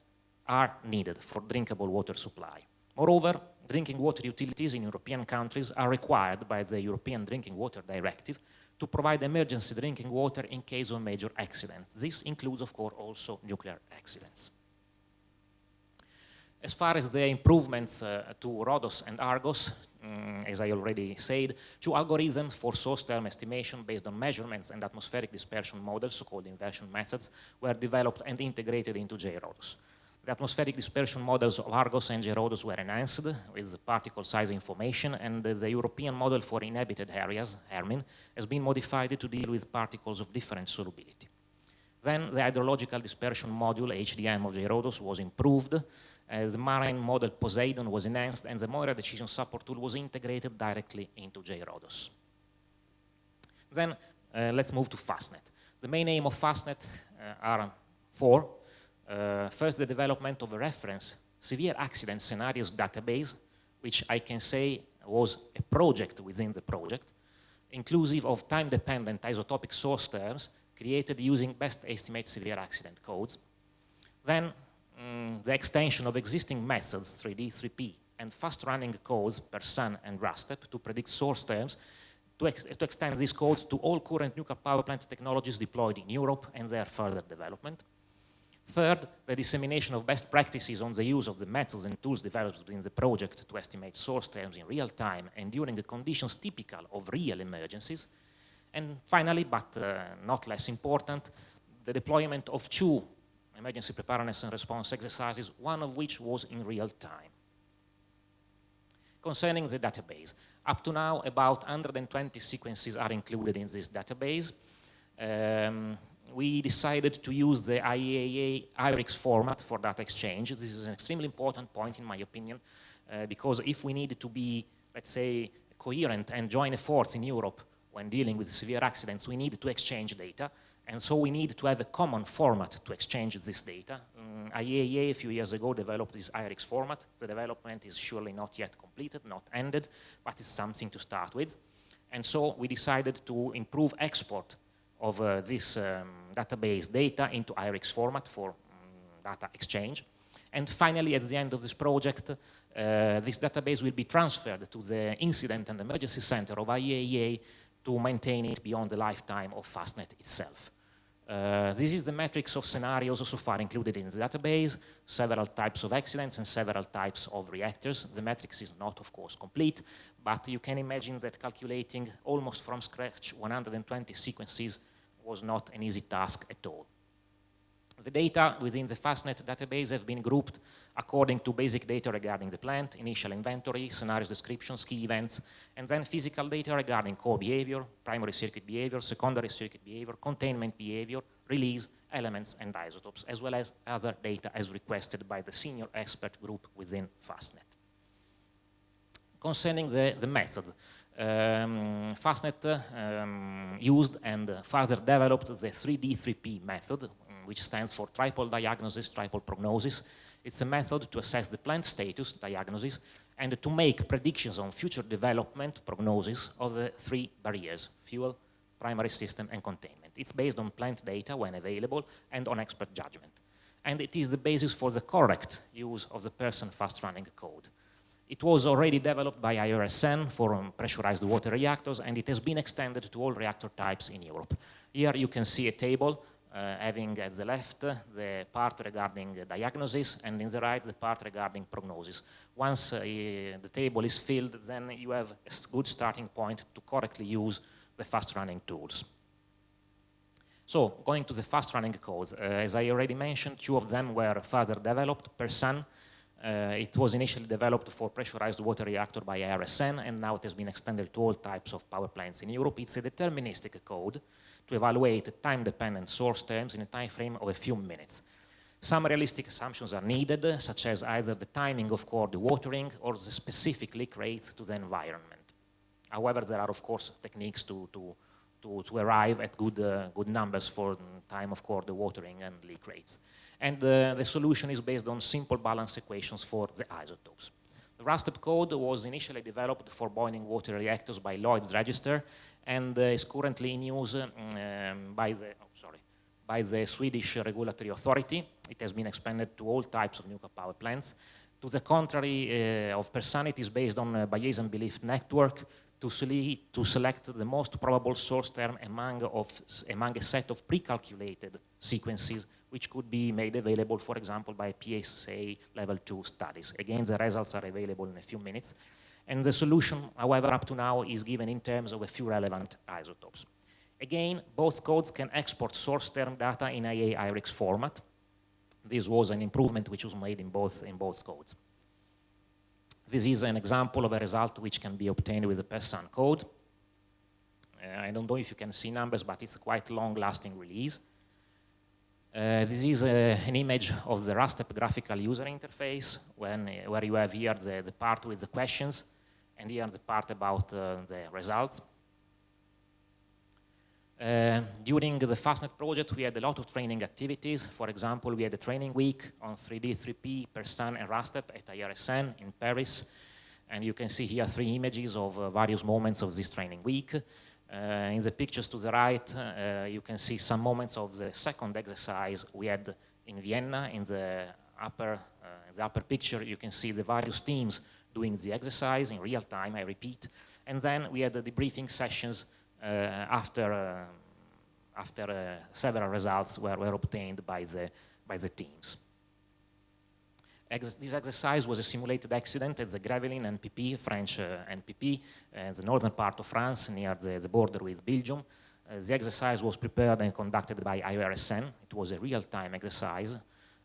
are needed for drinkable water supply. Moreover, drinking water utilities in European countries are required by the European Drinking Water Directive to provide emergency drinking water in case of major accident. This includes, of course, also nuclear accidents. As far as the improvements to RODOS and ARGOS, as I already said, 2 algorithms for source term estimation based on measurements and atmospheric dispersion models, so-called inversion methods, were developed and integrated into JRODOS. The atmospheric dispersion models of ARGOS and JRODOS were enhanced with particle size information, and the European model for inhabited areas, HERMIN, has been modified to deal with particles of different solubility. Then the hydrological dispersion module, HDM of JRODOS, was improved. The marine model Poseidon was enhanced, and the Moira decision support tool was integrated directly into JRODOS. Then let's move to FastNet. The main aim of FastNet are 4. First, the development of a reference severe accident scenarios database, which I can say was a project within the project, inclusive of time-dependent isotopic source terms created using best estimate severe accident codes. Then the extension of existing methods, 3D, 3P, and fast-running codes per SUN and RASTEP to predict source terms, to extend these codes to all current nuclear power plant technologies deployed in Europe and their further development. Third, the dissemination of best practices on the use of the methods and tools developed within the project to estimate source terms in real time and during the conditions typical of real emergencies. And finally, but not less important, the deployment of 2 emergency preparedness and response exercises, one of which was in real time. Concerning the database, up to now about 120 sequences are included in this database. We decided to use the IAEA IRIX format for data exchange. This is an extremely important point in my opinion, because if we need to be, let's say, coherent and join efforts in Europe when dealing with severe accidents, we need to exchange data. And so we need to have a common format to exchange this data. IAEA a few years ago developed this IRIX format. The development is surely not yet completed, not ended, but it's something to start with. And so we decided to improve export of this database data into IRIX format for data exchange. And finally, at the end of this project, this database will be transferred to the Incident and Emergency Center of IAEA to maintain it beyond the lifetime of FastNet itself. This is the matrix of scenarios so far included in the database, several types of accidents and several types of reactors. The matrix is not, of course, complete, but you can imagine that calculating almost from scratch 120 sequences was not an easy task at all. The data within the FastNet database have been grouped according to basic data regarding the plant, initial inventory, scenarios descriptions, key events, and then physical data regarding core behavior, primary circuit behavior, secondary circuit behavior, containment behavior, release, elements, and isotopes, as well as other data as requested by the senior expert group within FastNet. Concerning the method, FastNet used and further developed the 3D3P method, which stands for triple diagnosis, triple prognosis. It's a method to assess the plant status, diagnosis, and to make predictions on future development, prognosis, of the three barriers: fuel, primary system, and containment. It's based on plant data when available and on expert judgment. And it is the basis for the correct use of the person fast-running code. It was already developed by IRSN for pressurized water reactors, and it has been extended to all reactor types in Europe. Here you can see a table having at the left the part regarding diagnosis, and in the right the part regarding prognosis. Once the table is filled, then you have a good starting point to correctly use the fast-running tools. So, going to the fast-running codes, as I already mentioned, two of them were further developed per SUN. It was initially developed for pressurized water reactor by IRSN, and now it has been extended to all types of power plants in Europe. It's a deterministic code to evaluate time-dependent source terms in a time frame of a few minutes. Some realistic assumptions are needed, such as either the timing of core dewatering or the specific leak rates to the environment. However, there are, of course, techniques to arrive at good numbers for time of core dewatering and leak rates. And the solution is based on simple balance equations for the isotopes. The RASTEP code was initially developed for boiling water reactors by Lloyd's Register, and is currently in use by the Swedish regulatory authority. It has been expanded to all types of nuclear power plants. To the contrary of PERSUN, it is based on a Bayesian belief network to select the most probable source term among a set of pre-calculated sequences which could be made available, for example, by PSA level 2 studies. Again, the results are available in a few minutes. And the solution, however, up to now is given in terms of a few relevant isotopes. Again, both codes can export source term data in IA-IRIX format. This was an improvement which was made in both codes. This is an example of a result which can be obtained with the PERSUN code. I don't know if you can see numbers, but it's a quite long-lasting release. This is an image of the RASTEP graphical user interface where you have here the part with the questions and here the part about the results. During the FastNet project, we had a lot of training activities. For example, we had a training week on 3D, 3P, PERSUN, and RASTEP at IRSN in Paris. And you can see here 3 images of various moments of this training week. In the pictures to the right, you can see some moments of the second exercise we had in Vienna. In the upper picture, you can see the various teams doing the exercise in real time, I repeat. And then we had the debriefing sessions after several results were obtained by the teams. This exercise was a simulated accident at the Gravelines NPP, French NPP, the northern part of France, near the border with Belgium. The exercise was prepared and conducted by IRSN. It was a real-time exercise.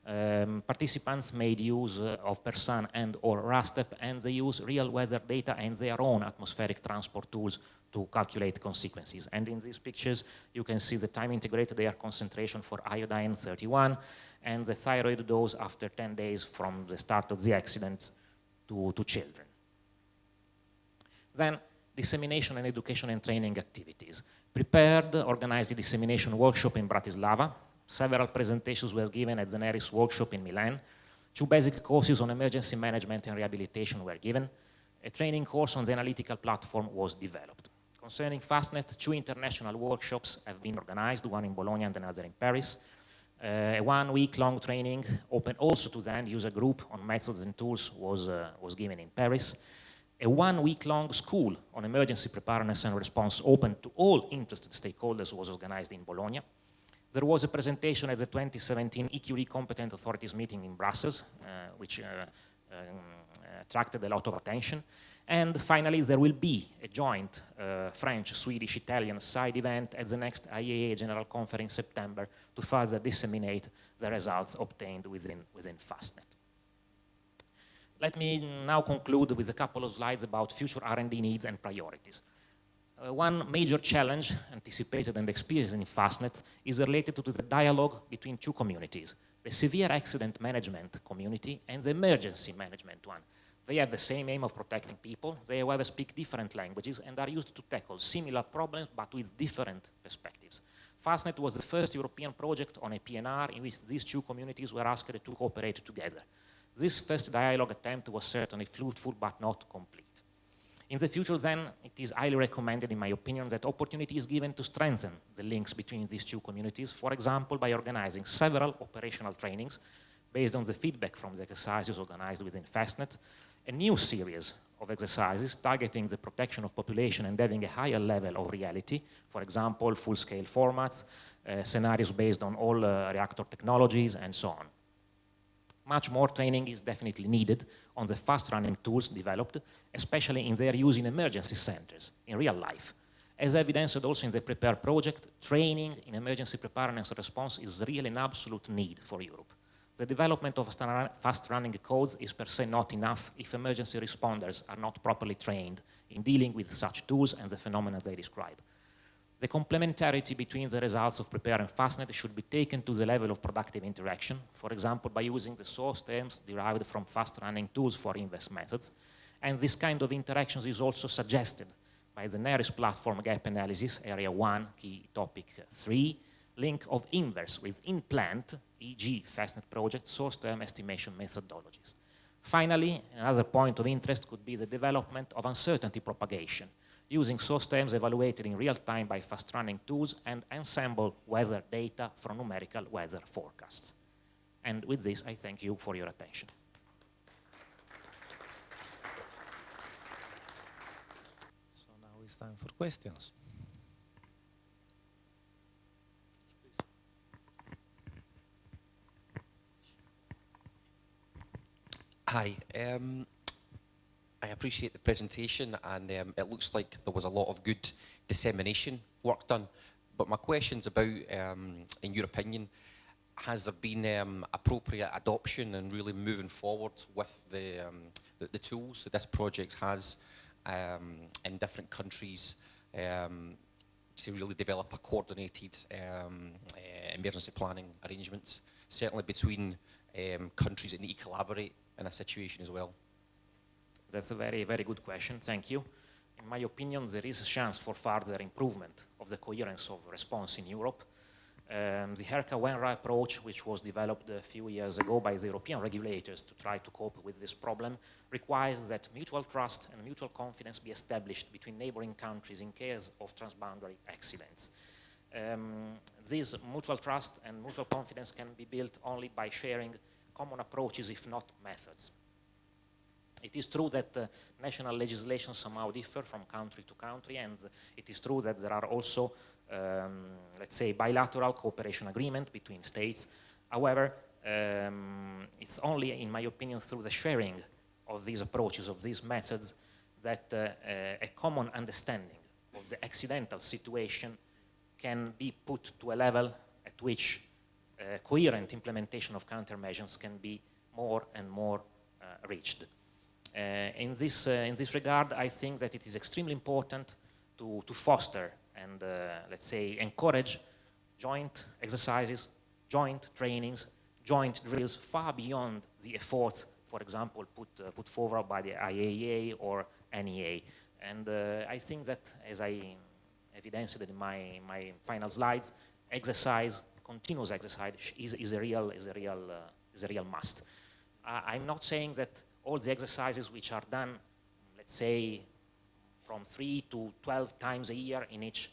Participants made use of PERSUN and or RASTEP, and they use real weather data and their own atmospheric transport tools to calculate consequences. And in these pictures, you can see the time-integrated air concentration for iodine 31 and the thyroid dose after 10 days from the start of the accident to children. Then, dissemination and education and training activities. Prepared, organized a dissemination workshop in Bratislava. Several presentations were given at the NERIS workshop in Milan. 2 basic courses on emergency management and rehabilitation were given. A training course on the analytical platform was developed. Concerning FastNet, 2 international workshops have been organized, one in Bologna and another in Paris. A 1 week long training open also to the end user group on methods and tools was given in Paris. A 1 week long school on emergency preparedness and response open to all interested stakeholders was organized in Bologna. There was a presentation at the 2017 EQD Competent Authorities meeting in Brussels, which attracted a lot of attention. And finally, there will be a joint French, Swedish, Italian side event at the next IAA General Conference in September to further disseminate the results obtained within FASTNet. Let me now conclude with a couple of slides about future R&D needs and priorities. One major challenge anticipated and experienced in FASTNet is related to the dialogue between two communities, the severe accident management community and the emergency management one. They have the same aim of protecting people, they however speak different languages and are used to tackle similar problems but with different perspectives. FASTNet was the first European project on a PNR in which these two communities were asked to cooperate together. This first dialogue attempt was certainly fruitful but not complete. In the future then, it is highly recommended in my opinion that opportunity is given to strengthen the links between these two communities, for example by organizing several operational trainings based on the feedback from the exercises organized within FASTNet, a new series of exercises targeting the protection of population and having a higher level of reality, for example, full-scale formats, scenarios based on all reactor technologies, and so on. Much more training is definitely needed on the fast-running tools developed, especially in their use in emergency centers, in real life. As evidenced also in the PREPARE project, training in emergency preparedness response is really an absolute need for Europe. The development of fast-running codes is per se not enough if emergency responders are not properly trained in dealing with such tools and the phenomena they describe. The complementarity between the results of PREPARE and FASTNet should be taken to the level of productive interaction, for example, by using the source terms derived from fast-running tools for inverse methods. And this kind of interactions is also suggested by the nearest platform gap analysis, area 1, key topic 3, link of inverse with in-plant, e.g. FASTNet project, source term estimation methodologies. Finally, another point of interest could be the development of uncertainty propagation, using source terms evaluated in real time by fast-running tools and ensemble weather data from numerical weather forecasts. And with this, I thank you for your attention. So now it's time for questions. Hi. I appreciate the presentation, and it looks like there was a lot of good dissemination work done. But my question's about, in your opinion, has there been appropriate adoption and really moving forward with the tools that this project has in different countries to really develop a coordinated emergency planning arrangements, certainly between countries that need to collaborate in a situation as well? That's a very, very good question. Thank you. In my opinion, there is a chance for further improvement of the coherence of response in Europe. The HERCA-WENRA approach, which was developed a few years ago by the European regulators to try to cope with this problem, requires that mutual trust and mutual confidence be established between neighboring countries in case of transboundary accidents. This mutual trust and mutual confidence can be built only by sharing common approaches, if not methods. It is true that national legislation somehow differ from country to country, and it is true that there are also, let's say, bilateral cooperation agreement between states. However, it's only, in my opinion, through the sharing of these approaches, of these methods, that a common understanding of the accidental situation can be put to a level at which coherent implementation of countermeasures can be more and more reached. In this regard, I think that it is extremely important to foster and, let's say, encourage joint exercises, joint trainings, joint drills far beyond the efforts, for example, put forward by the IAEA or NEA. And I think that, as I evidenced in my final slides, continuous exercise is a real must. I'm not saying that all the exercises which are done, let's say, from 3 to 12 times a year in each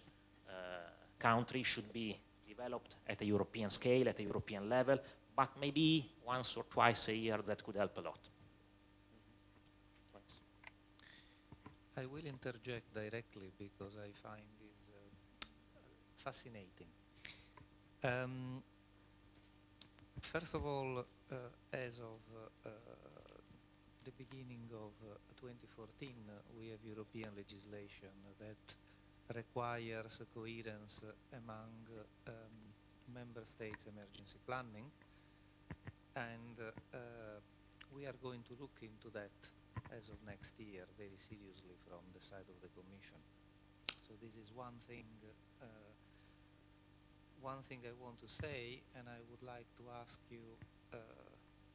country should be developed at a European scale, at a European level, but maybe once or twice a year that could help a lot. Thanks. I will interject directly because I find this fascinating. First of all, as of the beginning of 2014, we have European legislation that requires coherence among member states' emergency planning, and we are going to look into that as of next year very seriously from the side of the Commission. So this is one thing I want to say, and I would like to ask you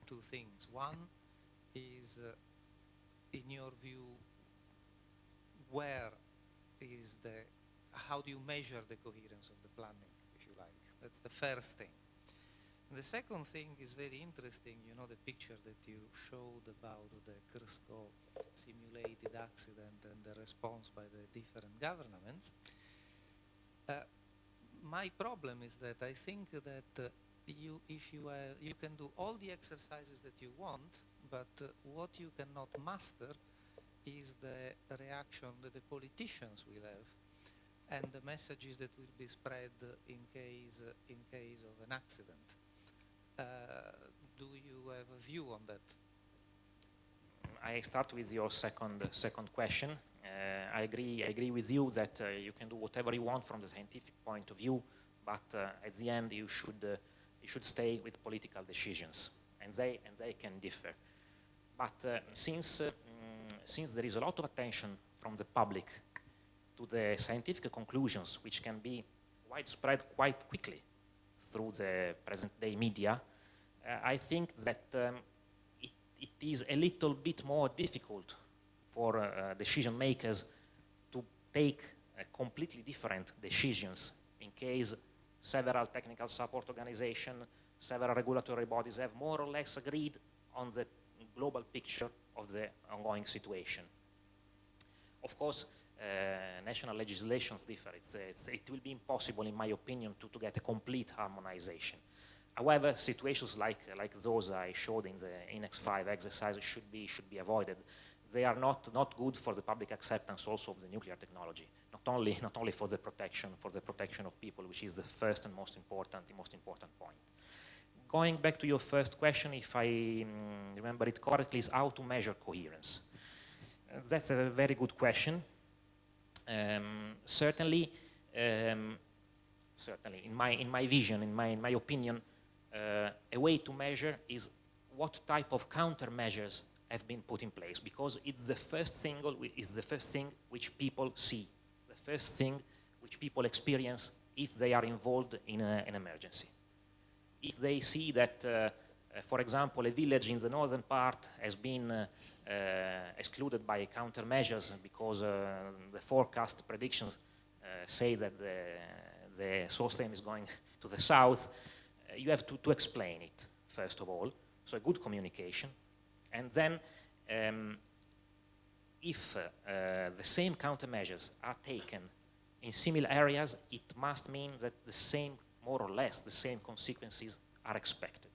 two things. One is, in your view, how do you measure the coherence of the planning, if you like? That's the first thing. And the second thing is very interesting, you know, the picture that you showed about the Krsko simulated accident and the response by the different governments. My problem is that I think that you can do all the exercises that you want, but what you cannot master is the reaction that the politicians will have and the messages that will be spread in case of an accident. Do you have a view on that? I start with your second question. I agree with you that you can do whatever you want from the scientific point of view, but at the end you should stay with political decisions, and they can differ. But since there is a lot of attention from the public to the scientific conclusions, which can be widespread quite quickly through the present-day media, I think that it is a little bit more difficult for decision makers to take completely different decisions in case several technical support organizations, several regulatory bodies have more or less agreed on the global picture of the ongoing situation. Of course, national legislations differ. It will be impossible, in my opinion, to get a complete harmonization. However, situations like those I showed in the Annex 5 exercise should be avoided. They are not good for the public acceptance also of the nuclear technology, not only for the protection of people, which is the first and most important point. Going back to your first question, if I remember it correctly, is how to measure coherence. That's a very good question. Certainly, in my vision, in my opinion, a way to measure is what type of countermeasures have been put in place, because it's the first thing which people see, the first thing which people experience if they are involved in an emergency. If they see that, for example, a village in the northern part has been excluded by countermeasures because the forecast predictions say that the source stream is going to the south, you have to explain it, first of all. So a good communication. And then if the same countermeasures are taken in similar areas, it must mean that more or less the same consequences are expected.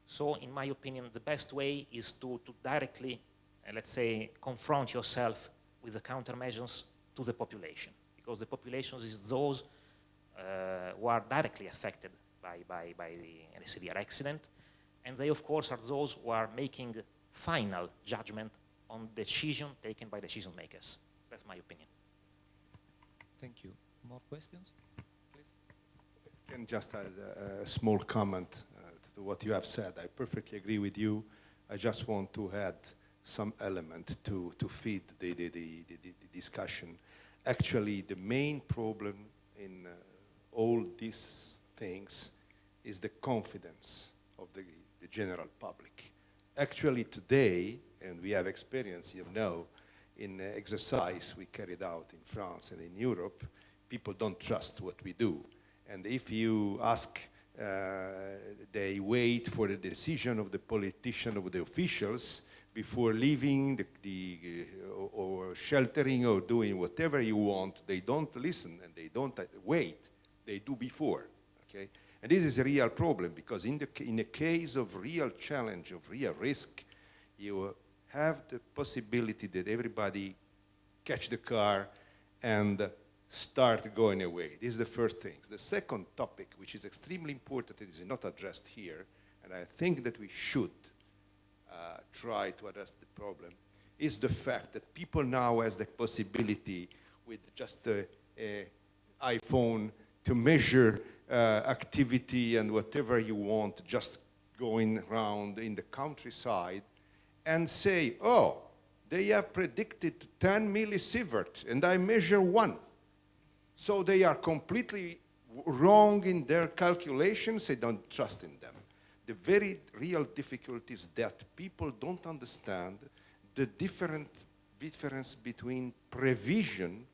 So in my opinion, the best way is to directly, let's say, confront yourself with the countermeasures to the population, because the population is those who are directly affected by a severe accident, and they of course are those who are making final judgment on decision taken by decision makers. That's my opinion. Thank you. More questions? Please. I can just add a small comment to what you have said. I perfectly agree with you. I just want to add some element to feed the discussion. Actually, the main problem in all these things is the confidence of the general public. Actually today, and we have experience, you know, in exercise we carried out in France and in Europe, people don't trust what we do. And if you ask, they wait for the decision of the politician, of the officials, before leaving or sheltering or doing whatever you want. They don't listen and they don't wait. They do before. okay? And this is a real problem because in the case of real challenge, of real risk, you have the possibility that everybody catch the car and start going away. This is the first thing. The second topic, which is extremely important, it is not addressed here, and I think that we should try to address the problem, is the fact that people now has the possibility with just an iPhone to measure activity and whatever you want, just going around in the countryside and say, oh, they have predicted 10 millisieverts and I measure 1. So they are completely wrong in their calculations. I don't trust in them. The very real difficulty is that people don't understand the difference between prevision,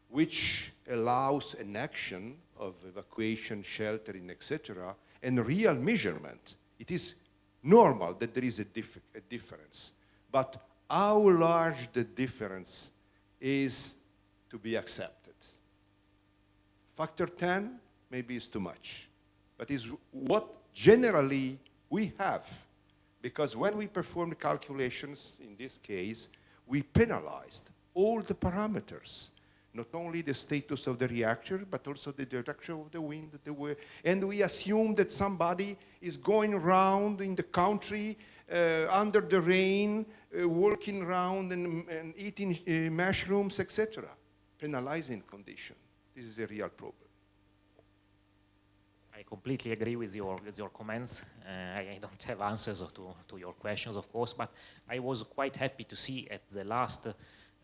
which allows an action of evacuation, sheltering, etc., and real measurement. It is normal that there is a difference. But how large the difference is to be accepted? Factor 10 maybe is too much, but is what generally we have. Because when we performed calculations, in this case, we penalized all the parameters, not only the status of the reactor, but also the direction of the wind, and we assume that somebody is going around in the country under the rain, walking around and eating mushrooms, etc. Penalizing condition. This is a real problem. I completely agree with your comments. I don't have answers to your questions, of course, but I was quite happy to see at the last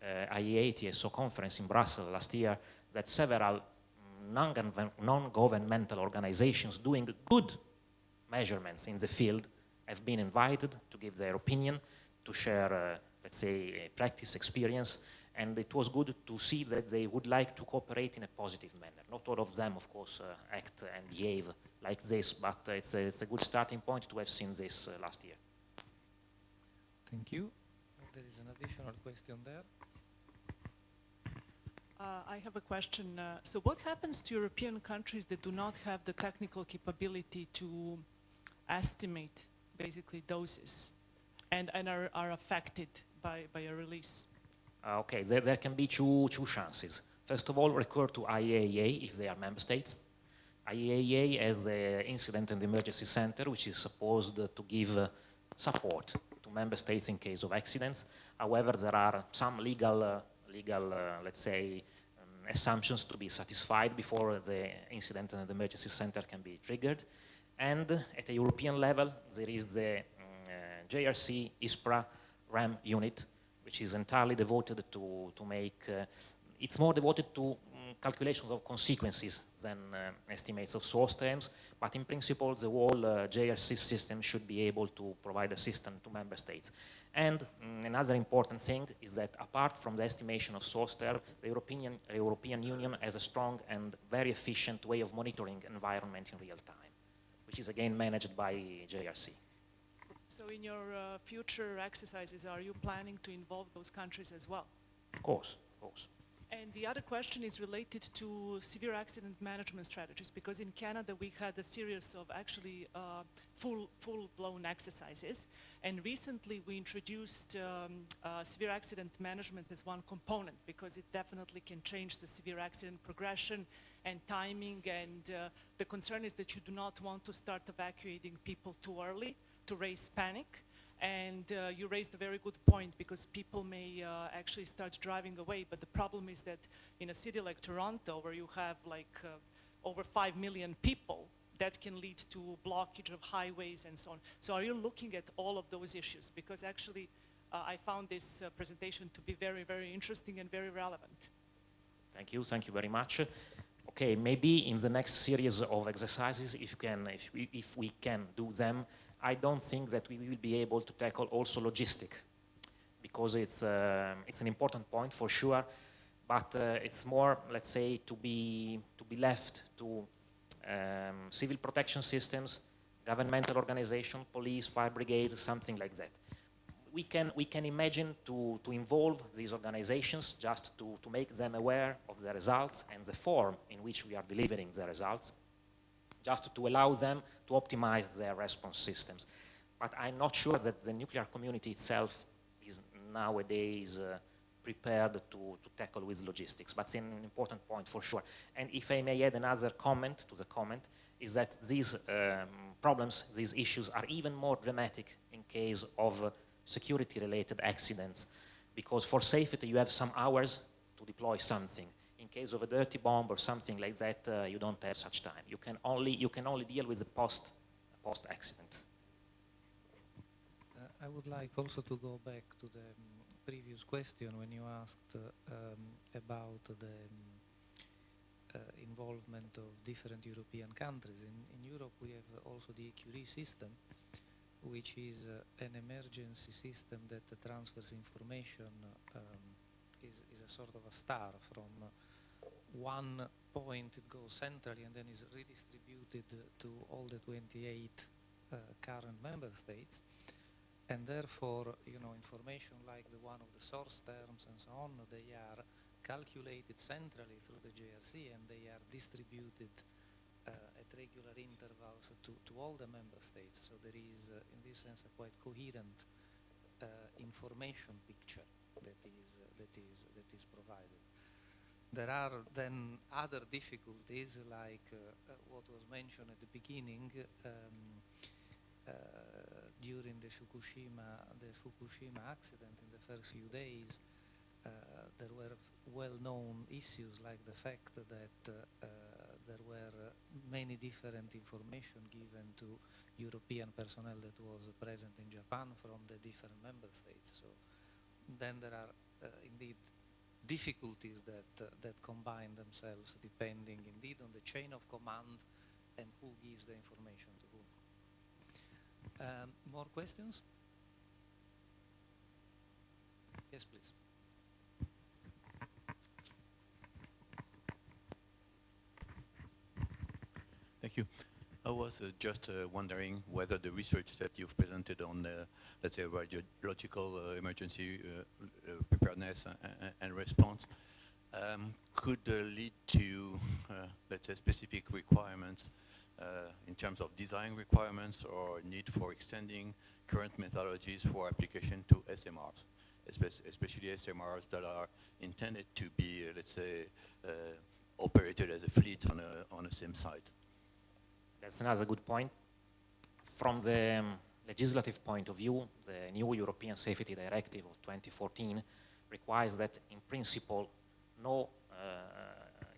IEA TSO conference in Brussels last year that several non-governmental organizations doing good measurements in the field have been invited to give their opinion, to share, let's say, practice experience, and it was good to see that they would like to cooperate in a positive manner. Not all of them, of course, act and behave like this, but it's a good starting point to have seen this last year. Thank you. There is an additional question there. I have a question. So what happens to European countries that do not have the technical capability to estimate, basically, doses and are affected by a release? Okay, there can be two chances. First of all, recur to IAEA if they are member states. IAEA has the Incident and Emergency Center, which is supposed to give support to member states in case of accidents. However, there are some legal let's say, assumptions to be satisfied before the Incident and Emergency Center can be triggered. And at a European level, there is the JRC ISPRA RAM unit, which is entirely devoted to make, it's more devoted to calculations of consequences than estimates of source terms, but in principle the whole JRC system should be able to provide assistance to member states. And another important thing is that apart from the estimation of source term, the European Union has a strong and very efficient way of monitoring environment in real time, which is again managed by JRC. So in your future exercises, are you planning to involve those countries as well? Of course, of course. And the other question is related to severe accident management strategies, because in Canada we had a series of actually full-blown exercises, and recently we introduced severe accident management as one component, because it definitely can change the severe accident progression and timing, and the concern is that you do not want to start evacuating people too early to raise panic. And you raised a very good point, because people may actually start driving away, but the problem is that in a city like Toronto, where you have like over 5 million people, that can lead to blockage of highways and so on. So are you looking at all of those issues? Because actually I found this presentation to be very, very interesting and very relevant. Thank you very much. Okay, maybe in the next series of exercises, if we can do them, I don't think that we will be able to tackle also logistic, because it's an important point for sure, but it's more, let's say, to be left to civil protection systems, governmental organization, police, fire brigades, something like that. We can imagine to involve these organizations just to make them aware of the results and the form in which we are delivering the results. just to allow them to optimize their response systems. But I'm not sure that the nuclear community itself is nowadays prepared to tackle with logistics. But it's an important point for sure. And if I may add another comment to the comment, is that these problems, these issues are even more dramatic in case of security-related accidents. Because for safety, you have some hours to deploy something. In case of a dirty bomb or something like that, you don't have such time. You can only deal with the post-accident. I would like also to go back to the previous question when you asked about the involvement of different European countries. In Europe, we have also the EQRI system, which is an emergency system that transfers information, is a sort of a star from one point. It goes centrally and then is redistributed to all the 28 current member states. And therefore, you know, information like the one of the source terms and so on, they are calculated centrally through the JRC and they are distributed at regular intervals to all the member states. So there is, in this sense, a quite coherent information picture that is provided. There are then other difficulties like what was mentioned at the beginning. During the Fukushima accident in the first few days, there were well-known issues like the fact that there were many different information given to European personnel that was present in Japan from the different member states. So then there are indeed difficulties that combine themselves depending indeed on the chain of command and who gives the information to whom. More questions? Yes, please. Thank you. I was just wondering whether the research that you've presented on, let's say, radiological emergency preparedness and response could lead to, let's say, specific requirements in terms of design requirements or need for extending current methodologies for application to SMRs, especially SMRs that are intended to be, let's say, operated as a fleet on a same site. That's another good point. From the legislative point of view, the new European Safety Directive of 2014 requires that, in principle, no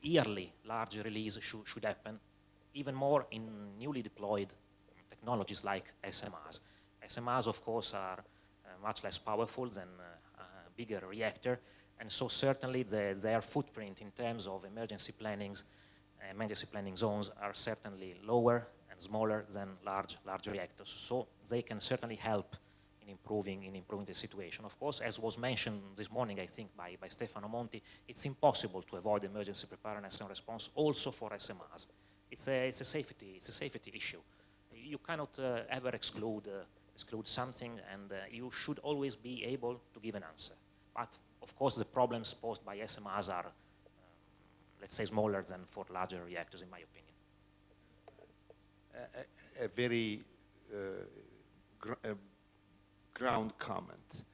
yearly large release should happen, even more in newly deployed technologies like SMRs. SMRs, of course, are much less powerful than a bigger reactor, and so certainly their footprint in terms of emergency planning zones are certainly lower and smaller than large reactors. So they can certainly help in improving the situation. Of course, as was mentioned this morning, I think by Stefano Monti, it's impossible to avoid emergency preparedness and response also for SMRs. It's a safety issue. You cannot ever exclude something, and you should always be able to give an answer. But of course, the problems posed by SMRs are, let's say, smaller than for larger reactors, in my opinion. A very ground comment.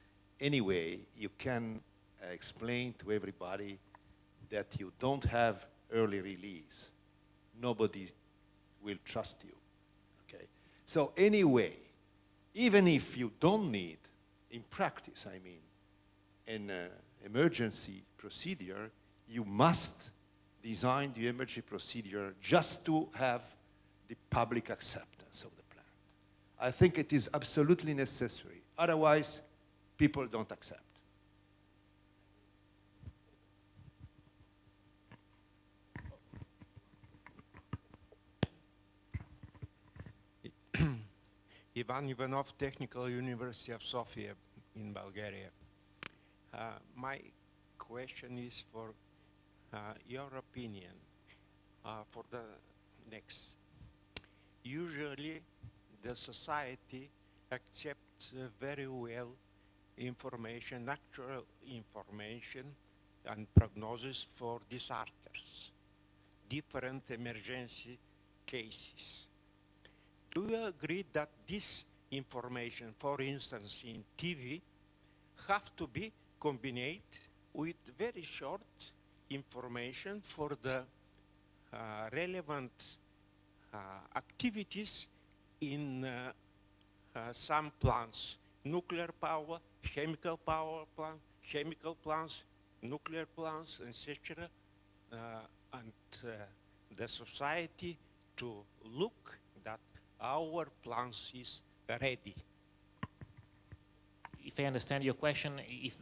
Anyway, you can explain to everybody that you don't have early release. Nobody will trust you, okay? So anyway, even if you don't need, in practice, I mean, an emergency procedure, you must design the emergency procedure just to have the public acceptance of the plant. I think it is absolutely necessary. Otherwise, people don't accept. Ivan Ivanov, Technical University of Sofia in Bulgaria. My question is for your opinion for the next. Usually, the society accepts very well information, actual information and prognosis for disasters. Different emergency cases. Do you agree that this information, for instance, in TV, have to be combined with very short information for the relevant activities in some plants, nuclear power, chemical power plant, chemical plants, nuclear plants, etc., and the society to look that our plants is ready. If I understand your question, if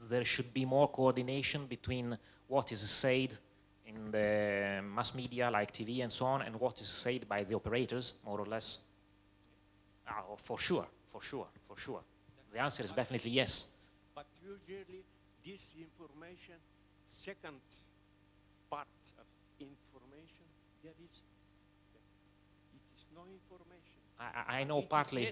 there should be more coordination between what is said in the mass media like TV and so on and what is said by the operators, more or less? For sure. The answer is definitely yes. But usually this information, second part of information, it is no information. I know partly.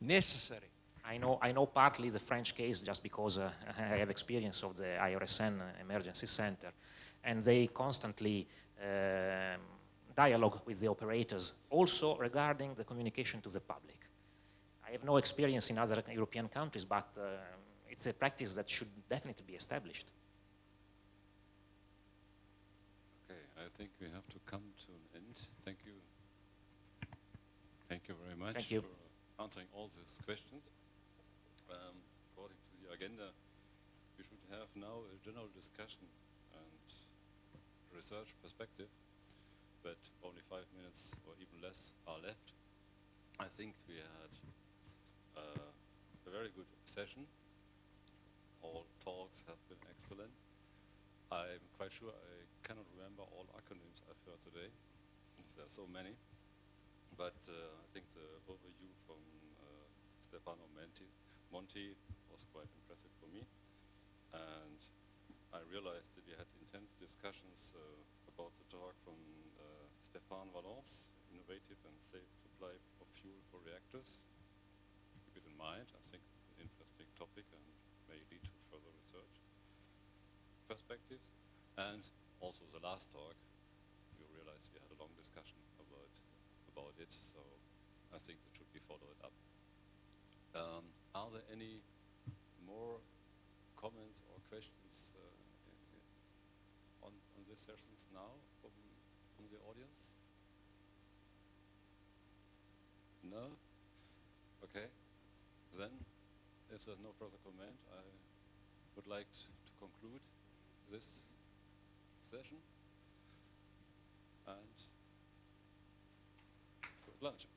Necessary. I know partly the French case just because I have experience of the IRSN emergency center, and they constantly dialogue with the operators, also regarding the communication to the public. I have no experience in other European countries, but it's a practice that should definitely be established. Okay, I think we have to come to an end. Thank you. Thank you very much for answering all these questions. According to the agenda, we should have now a general discussion and research perspective, but only 5 minutes or even less are left. I think we had a very good session. All talks have been excellent. I'm quite sure I cannot remember all acronyms I've heard today. There are so many. But I think the overview from Stefano Monti was quite impressive for me. And I realized that we had intense discussions about the talk from Stéphane Valence, innovative and safe supply of fuel for reactors. Keep it in mind. I think it's an interesting topic and may lead to further research perspectives. And also the last talk, you realized we had a long discussion about it, so I think it should be followed up. Are there any more comments or questions on these sessions now from the audience? No? Okay. Then, if there's no further comment, I would like to conclude this session and good lunch.